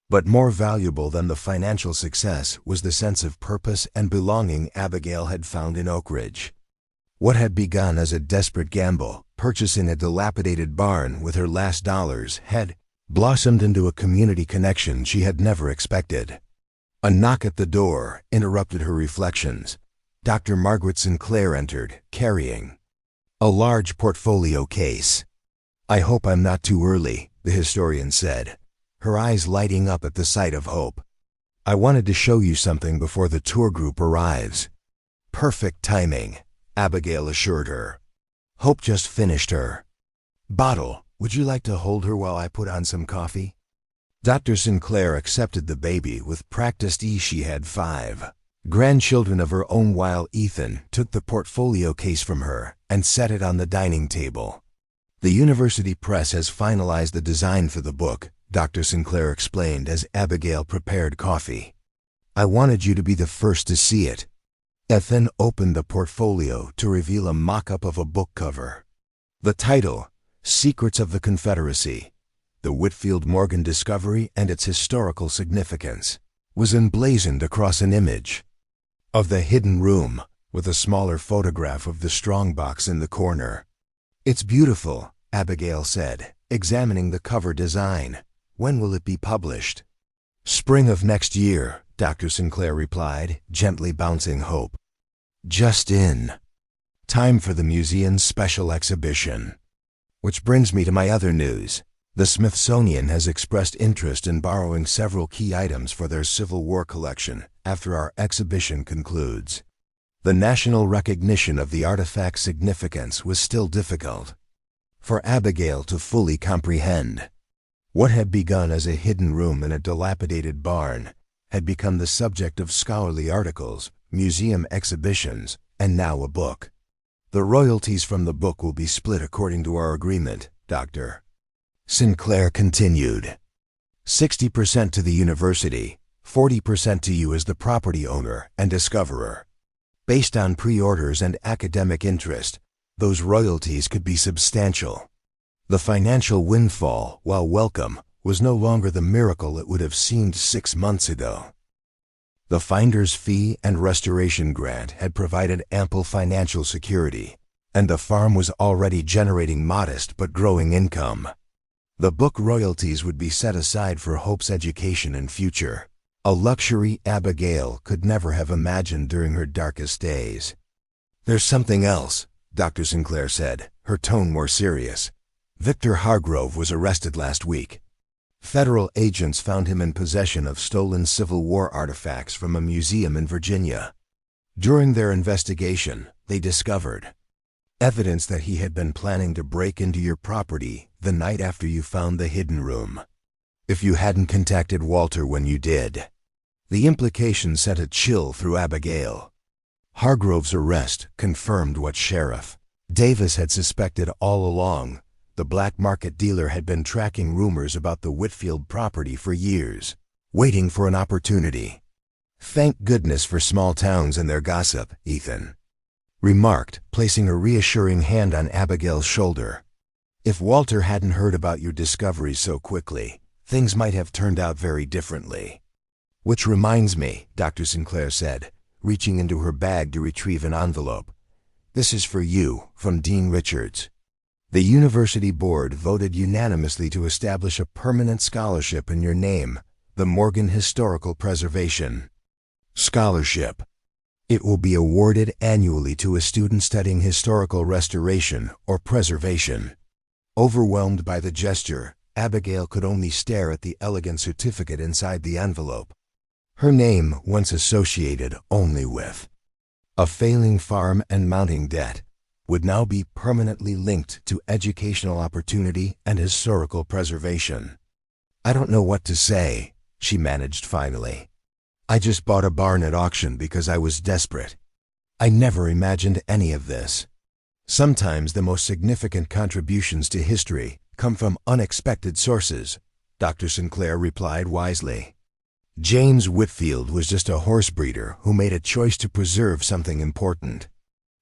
Speaker 1: But more valuable than the financial success was the sense of purpose and belonging Abigail had found in Oak Ridge. What had begun as a desperate gamble, purchasing a dilapidated barn with her last dollars, had blossomed into a community connection she had never expected. A knock at the door interrupted her reflections. Dr. Margaret Sinclair entered, carrying a large portfolio case. "I hope I'm not too early," the historian said, her eyes lighting up at the sight of Hope. "I wanted to show you something before the tour group arrives." "Perfect timing," Abigail assured her. Hope just finished her bottle. "Would you like to hold her while I put on some coffee?" Dr. Sinclair accepted the baby with practiced ease. She had 5 grandchildren of her own while Ethan took the portfolio case from her and set it on the dining table. "The university press has finalized the design for the book," Dr. Sinclair explained as Abigail prepared coffee. "I wanted you to be the first to see it." Ethan opened the portfolio to reveal a mock-up of a book cover. The title, "Secrets of the Confederacy: The Whitfield Morgan Discovery and Its Historical Significance," was emblazoned across an image of the hidden room, with a smaller photograph of the strongbox in the corner. "It's beautiful," Abigail said, examining the cover design. "When will it be published?" "Spring of next year," Dr. Sinclair replied, gently bouncing Hope just in time for the museum's special exhibition. Which brings me to my other news. The Smithsonian has expressed interest in borrowing several key items for their Civil War collection after our exhibition concludes. The national recognition of the artifact's significance was still difficult for Abigail to fully comprehend. What had begun as a hidden room in a dilapidated barn had become the subject of scholarly articles, museum exhibitions, and now a book. "The royalties from the book will be split according to our agreement," Dr. Sinclair continued. 60% to the university, 40% to you as the property owner and discoverer. Based on pre-orders and academic interest, those royalties could be substantial. The financial windfall, while welcome, was no longer the miracle it would have seemed 6 months ago. The finder's fee and restoration grant had provided ample financial security, and the farm was already generating modest but growing income. The book royalties would be set aside for Hope's education and future, a luxury Abigail could never have imagined during her darkest days. "There's something else," Dr. Sinclair said, her tone more serious. "Victor Hargrove was arrested last week. Federal agents found him in possession of stolen Civil War artifacts from a museum in Virginia. During their investigation, they discovered evidence that he had been planning to break into your property the night after you found the hidden room. If you hadn't contacted Walter when you did." The implication sent a chill through Abigail. Hargrove's arrest confirmed what Sheriff Davis had suspected all along. The black market dealer had been tracking rumors about the Whitfield property for years, waiting for an opportunity. "Thank goodness for small towns and their gossip," Ethan remarked, placing a reassuring hand on Abigail's shoulder. "If Walter hadn't heard about your discovery so quickly, things might have turned out very differently." "Which reminds me," Dr. Sinclair said, reaching into her bag to retrieve an envelope. "This is for you, from Dean Richards. The university board voted unanimously to establish a permanent scholarship in your name, the Morgan Historical Preservation Scholarship. It will be awarded annually to a student studying historical restoration or preservation." Overwhelmed by the gesture, Abigail could only stare at the elegant certificate inside the envelope. Her name, once associated only with a failing farm and mounting debt, would now be permanently linked to educational opportunity and historical preservation. "I don't know what to say," she managed finally. "I just bought a barn at auction because I was desperate. I never imagined any of this." "Sometimes the most significant contributions to history come from unexpected sources," Dr. Sinclair replied wisely. "James Whitfield was just a horse breeder who made a choice to preserve something important.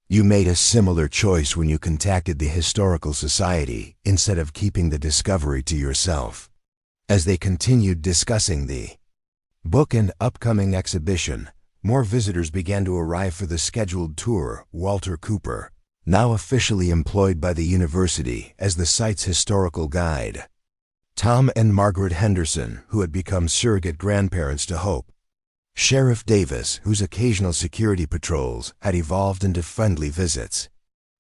Speaker 1: You made a similar choice when you contacted the Historical Society instead of keeping the discovery to yourself." As they continued discussing the book and upcoming exhibition, more visitors began to arrive for the scheduled tour. Walter Cooper, now officially employed by the university as the site's historical guide. Tom and Margaret Henderson, who had become surrogate grandparents to Hope. Sheriff Davis, whose occasional security patrols had evolved into friendly visits.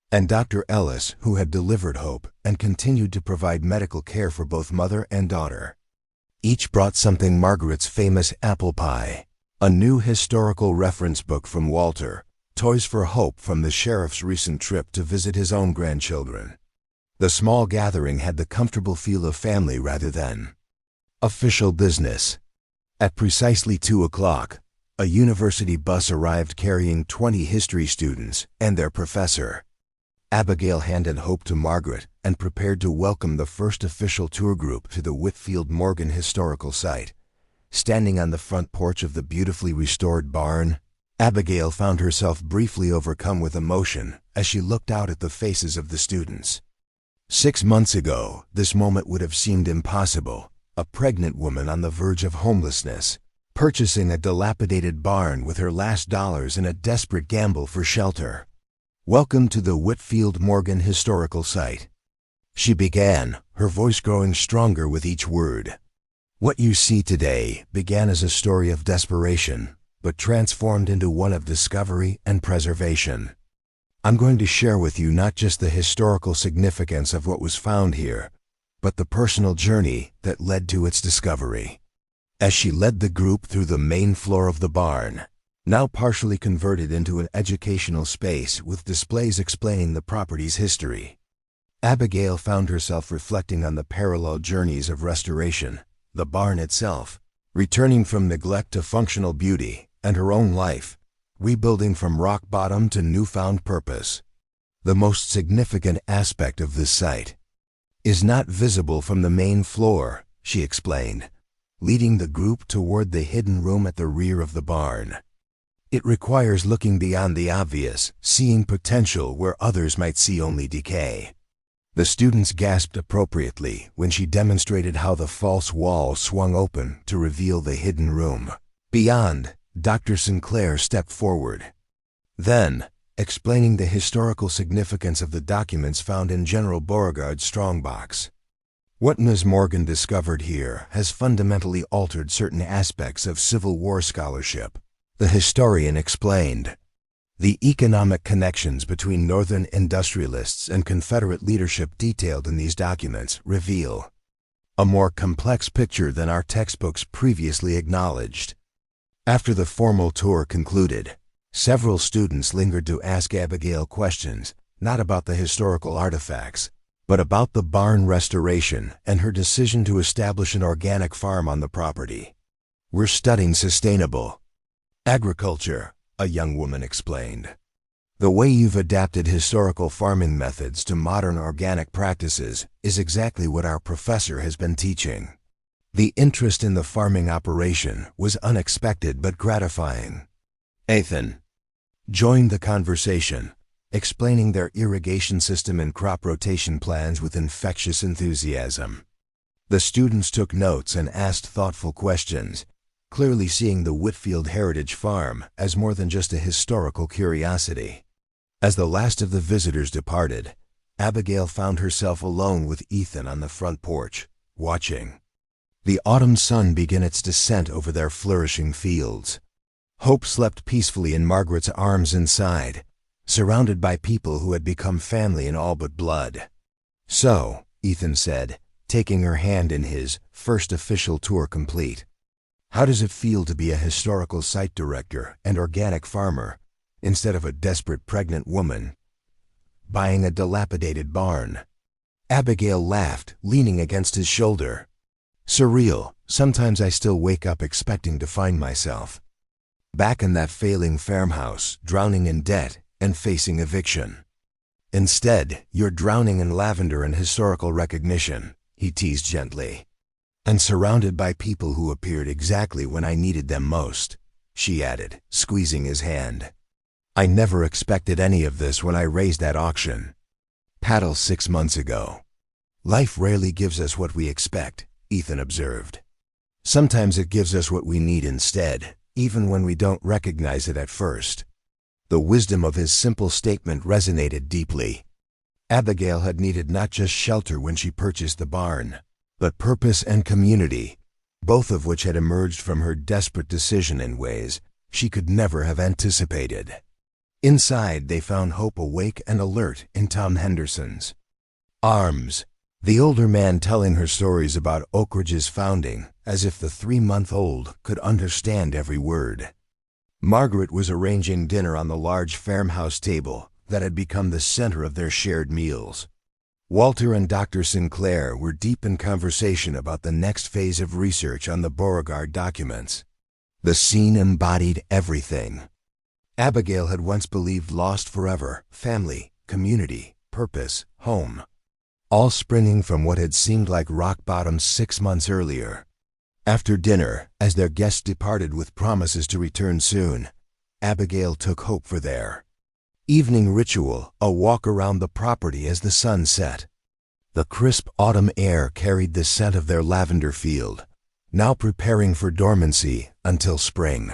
Speaker 1: And Dr. Ellis, who had delivered Hope and continued to provide medical care for both mother and daughter. Each brought something: Margaret's famous apple pie, a new historical reference book from Walter, toys for Hope from the sheriff's recent trip to visit his own grandchildren. The small gathering had the comfortable feel of family rather than official business. At precisely 2 o'clock, a university bus arrived carrying 20 history students and their professor. Abigail handed Hope to Margaret and prepared to welcome the first official tour group to the Whitfield Morgan Historical Site. Standing on the front porch of the beautifully restored barn, Abigail found herself briefly overcome with emotion as she looked out at the faces of the students. 6 months ago, this moment would have seemed impossible. A pregnant woman on the verge of homelessness, purchasing a dilapidated barn with her last dollars in a desperate gamble for shelter. "Welcome to the Whitfield Morgan Historical Site," she began, her voice growing stronger with each word. "What you see today began as a story of desperation, but transformed into one of discovery and preservation. I'm going to share with you not just the historical significance of what was found here, but the personal journey that led to its discovery." As she led the group through the main floor of the barn, now partially converted into an educational space with displays explaining the property's history, Abigail found herself reflecting on the parallel journeys of restoration, the barn itself, returning from neglect to functional beauty, and her own life, rebuilding from rock bottom to newfound purpose. The most significant aspect of this site is not visible from the main floor, she explained, leading the group toward the hidden room at the rear of the barn. It requires looking beyond the obvious, seeing potential where others might see only decay. The students gasped appropriately when she demonstrated how the false wall swung open to reveal the hidden room. Beyond, Dr. Sinclair stepped forward. Then, explaining the historical significance of the documents found in General Beauregard's strongbox. What Ms. Morgan discovered here has fundamentally altered certain aspects of Civil War scholarship, the historian explained. The economic connections between Northern industrialists and Confederate leadership detailed in these documents reveal a more complex picture than our textbooks previously acknowledged. After the formal tour concluded, several students lingered to ask Abigail questions, not about the historical artifacts, but about the barn restoration and her decision to establish an organic farm on the property. "We're studying sustainable agriculture," a young woman explained. "The way you've adapted historical farming methods to modern organic practices is exactly what our professor has been teaching." The interest in the farming operation was unexpected but gratifying. Ethan joined the conversation, explaining their irrigation system and crop rotation plans with infectious enthusiasm. The students took notes and asked thoughtful questions, clearly seeing the Whitfield Heritage Farm as more than just a historical curiosity. As the last of the visitors departed, Abigail found herself alone with Ethan on the front porch, watching the autumn sun begin its descent over their flourishing fields. Hope slept peacefully in Margaret's arms inside, surrounded by people who had become family in all but blood. "So," Ethan said, taking her hand in his, first official tour complete, "how does it feel to be a historical site director and organic farmer, instead of a desperate pregnant woman buying a dilapidated barn?" Abigail laughed, leaning against his shoulder. "Surreal. Sometimes I still wake up expecting to find myself back in that failing farmhouse, drowning in debt and facing eviction. Instead, you're drowning in lavender and historical recognition," he teased gently. "And surrounded by people who appeared exactly when I needed them most," she added, squeezing his hand. "I never expected any of this when I raised that auction paddle 6 months ago." "Life rarely gives us what we expect," Ethan observed. "Sometimes it gives us what we need instead, even when we don't recognize it at first." The wisdom of his simple statement resonated deeply. Abigail had needed not just shelter when she purchased the barn, but purpose and community, both of which had emerged from her desperate decision in ways she could never have anticipated. Inside, they found hope awake and alert in Tom Henderson's arms, the older man telling her stories about Oak Ridge's founding as if the 3-month-old could understand every word. Margaret was arranging dinner on the large farmhouse table that had become the center of their shared meals. Walter and Dr. Sinclair were deep in conversation about the next phase of research on the Beauregard documents. The scene embodied everything Abigail had once believed lost forever: family, community, purpose, home, all springing from what had seemed like rock bottom 6 months earlier. After dinner, as their guests departed with promises to return soon, Abigail took hope for their evening ritual, a walk around the property as the sun set. The crisp autumn air carried the scent of their lavender field, now preparing for dormancy until spring.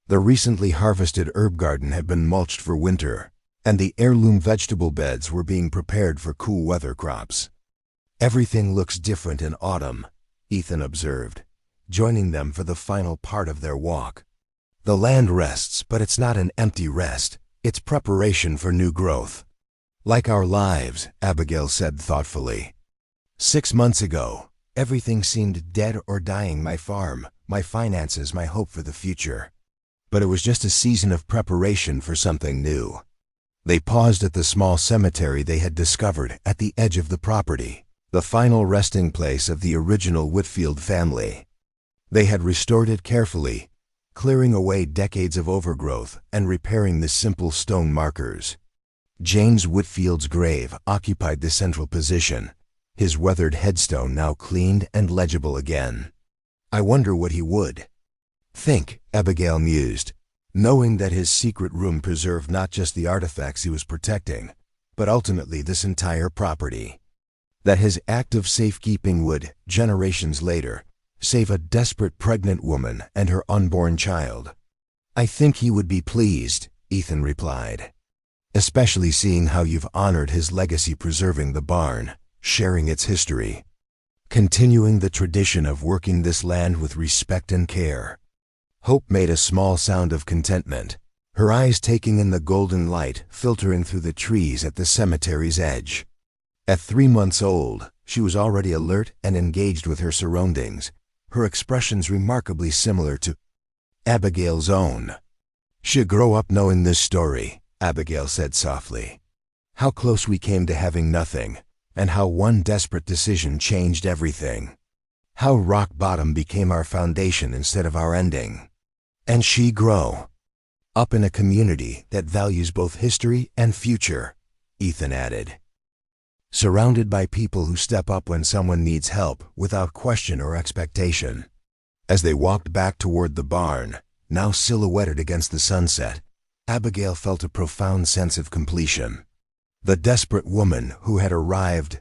Speaker 1: The recently harvested herb garden had been mulched for winter, and the heirloom vegetable beds were being prepared for cool weather crops. "Everything looks different in autumn," Ethan observed, joining them for the final part of their walk. "The land rests, but it's not an empty rest. It's preparation for new growth." "Like our lives," Abigail said thoughtfully. 6 months ago, everything seemed dead or dying: my farm, my finances, my hope for the future. But it was just a season of preparation for something new. They paused at the small cemetery they had discovered at the edge of the property, the final resting place of the original Whitfield family. They had restored it carefully, clearing away decades of overgrowth and repairing the simple stone markers. James Whitfield's grave occupied the central position, his weathered headstone now cleaned and legible again. "I wonder what he would think," Abigail mused, knowing that his secret room preserved not just the artifacts he was protecting, but ultimately this entire property. That his act of safekeeping would, generations later, save a desperate pregnant woman and her unborn child. "I think he would be pleased," Ethan replied, "especially seeing how you've honored his legacy preserving the barn, sharing its history, continuing the tradition of working this land with respect and care." Hope made a small sound of contentment, her eyes taking in the golden light filtering through the trees at the cemetery's edge. At 3 months old, she was already alert and engaged with her surroundings, her expressions remarkably similar to Abigail's own. "She'll grow up knowing this story," Abigail said softly. "How close we came to having nothing, and how one desperate decision changed everything. How rock bottom became our foundation instead of our ending. And she grow up in a community that values both history and future," Ethan added. "Surrounded by people who step up when someone needs help without question or expectation." As they walked back toward the barn, now silhouetted against the sunset, Abigail felt a profound sense of completion. The desperate woman who had arrived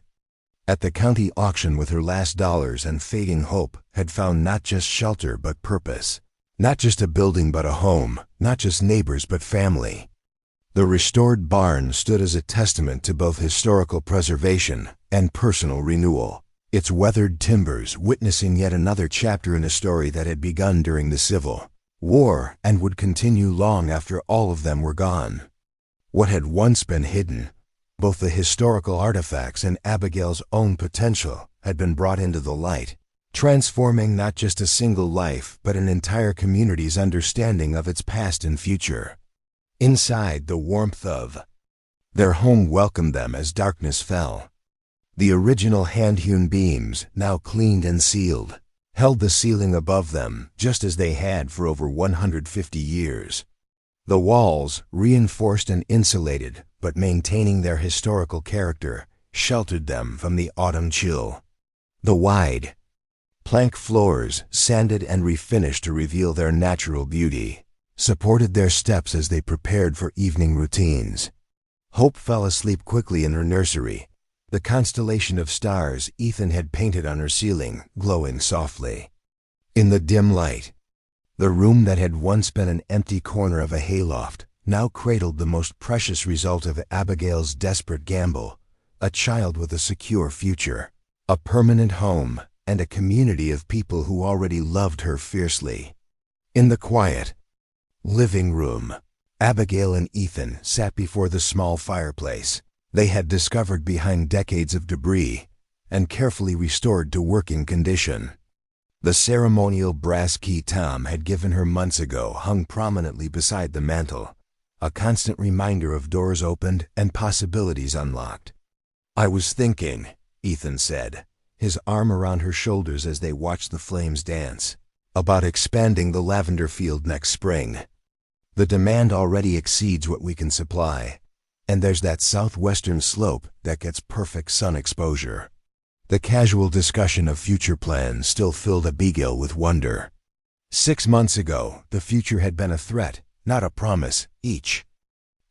Speaker 1: at the county auction with her last dollars and fading hope had found not just shelter but purpose. Not just a building but a home, not just neighbors but family. The restored barn stood as a testament to both historical preservation and personal renewal, its weathered timbers witnessing yet another chapter in a story that had begun during the Civil War and would continue long after all of them were gone. What had once been hidden, both the historical artifacts and Abigail's own potential, had been brought into the light, transforming not just a single life but an entire community's understanding of its past and future. Inside, the warmth of their home welcomed them as darkness fell. The original hand-hewn beams, now cleaned and sealed, held the ceiling above them just as they had for over 150 years. The walls, reinforced and insulated but maintaining their historical character, sheltered them from the autumn chill. The wide plank floors, sanded and refinished to reveal their natural beauty, supported their steps as they prepared for evening routines. Hope fell asleep quickly in her nursery, the constellation of stars Ethan had painted on her ceiling glowing softly. In the dim light, the room that had once been an empty corner of a hayloft now cradled the most precious result of Abigail's desperate gamble, a child with a secure future, a permanent home, and a community of people who already loved her fiercely. In the quiet living room, Abigail and Ethan sat before the small fireplace they had discovered behind decades of debris and carefully restored to working condition. The ceremonial brass key Tom had given her months ago hung prominently beside the mantel, a constant reminder of doors opened and possibilities unlocked. "I was thinking," Ethan said, his arm around her shoulders as they watched the flames dance, "about expanding the lavender field next spring. The demand already exceeds what we can supply, and there's that southwestern slope that gets perfect sun exposure." The casual discussion of future plans still filled Abigail with wonder. 6 months ago, the future had been a threat, not a promise, each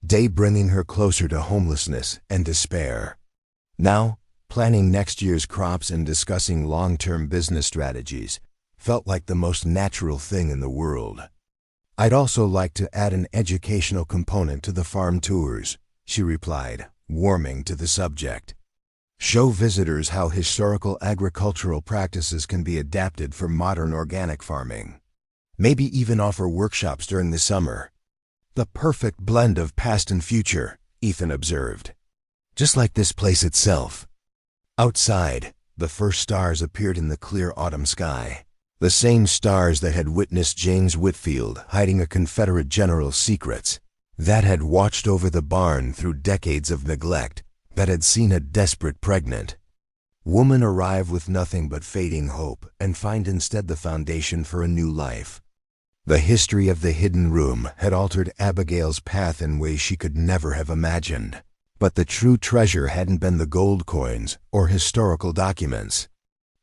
Speaker 1: day bringing her closer to homelessness and despair. Now, planning next year's crops and discussing long-term business strategies felt like the most natural thing in the world. "I'd also like to add an educational component to the farm tours," she replied, warming to the subject. "Show visitors how historical agricultural practices can be adapted for modern organic farming. Maybe even offer workshops during the summer." "The perfect blend of past and future," Ethan observed. "Just like this place itself." Outside, the first stars appeared in the clear autumn sky. The same stars that had witnessed James Whitfield hiding a Confederate general's secrets, that had watched over the barn through decades of neglect, that had seen a desperate pregnant woman arrive with nothing but fading hope and find instead the foundation for a new life. The history of the hidden room had altered Abigail's path in ways she could never have imagined, But the true treasure hadn't been the gold coins or historical documents.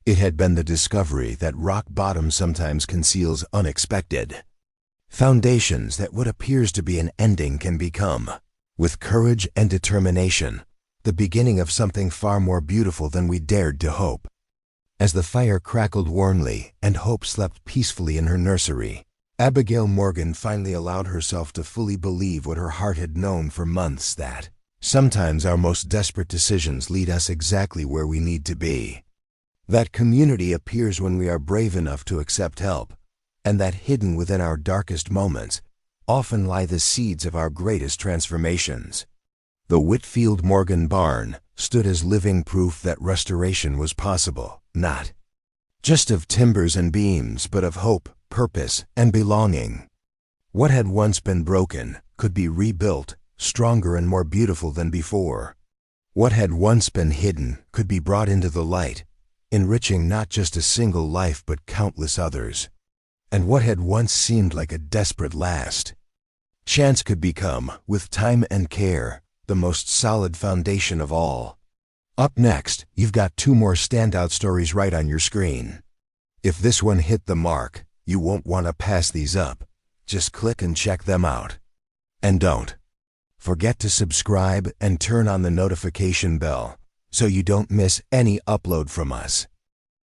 Speaker 1: It had been the discovery that rock bottom sometimes conceals unexpected foundations, that what appears to be an ending can become, with courage and determination, the beginning of something far more beautiful than we dared to hope. As the fire crackled warmly and hope slept peacefully in her nursery, Abigail Morgan finally allowed herself to fully believe what her heart had known for months, that sometimes our most desperate decisions lead us exactly where we need to be. That community appears when we are brave enough to accept help, and that hidden within our darkest moments often lie the seeds of our greatest transformations. The Whitfield Morgan barn stood as living proof that restoration was possible, not just of timbers and beams, but of hope, purpose, and belonging. What had once been broken could be rebuilt, stronger and more beautiful than before. What had once been hidden could be brought into the light, enriching not just a single life but countless others. And what had once seemed like a desperate last chance could become, with time and care, the most solid foundation of all. Up next, you've got 2 more standout stories right on your screen. If this one hit the mark, you won't want to pass these up. Just click and check them out. And don't forget to subscribe and turn on the notification bell so you don't miss any upload from us.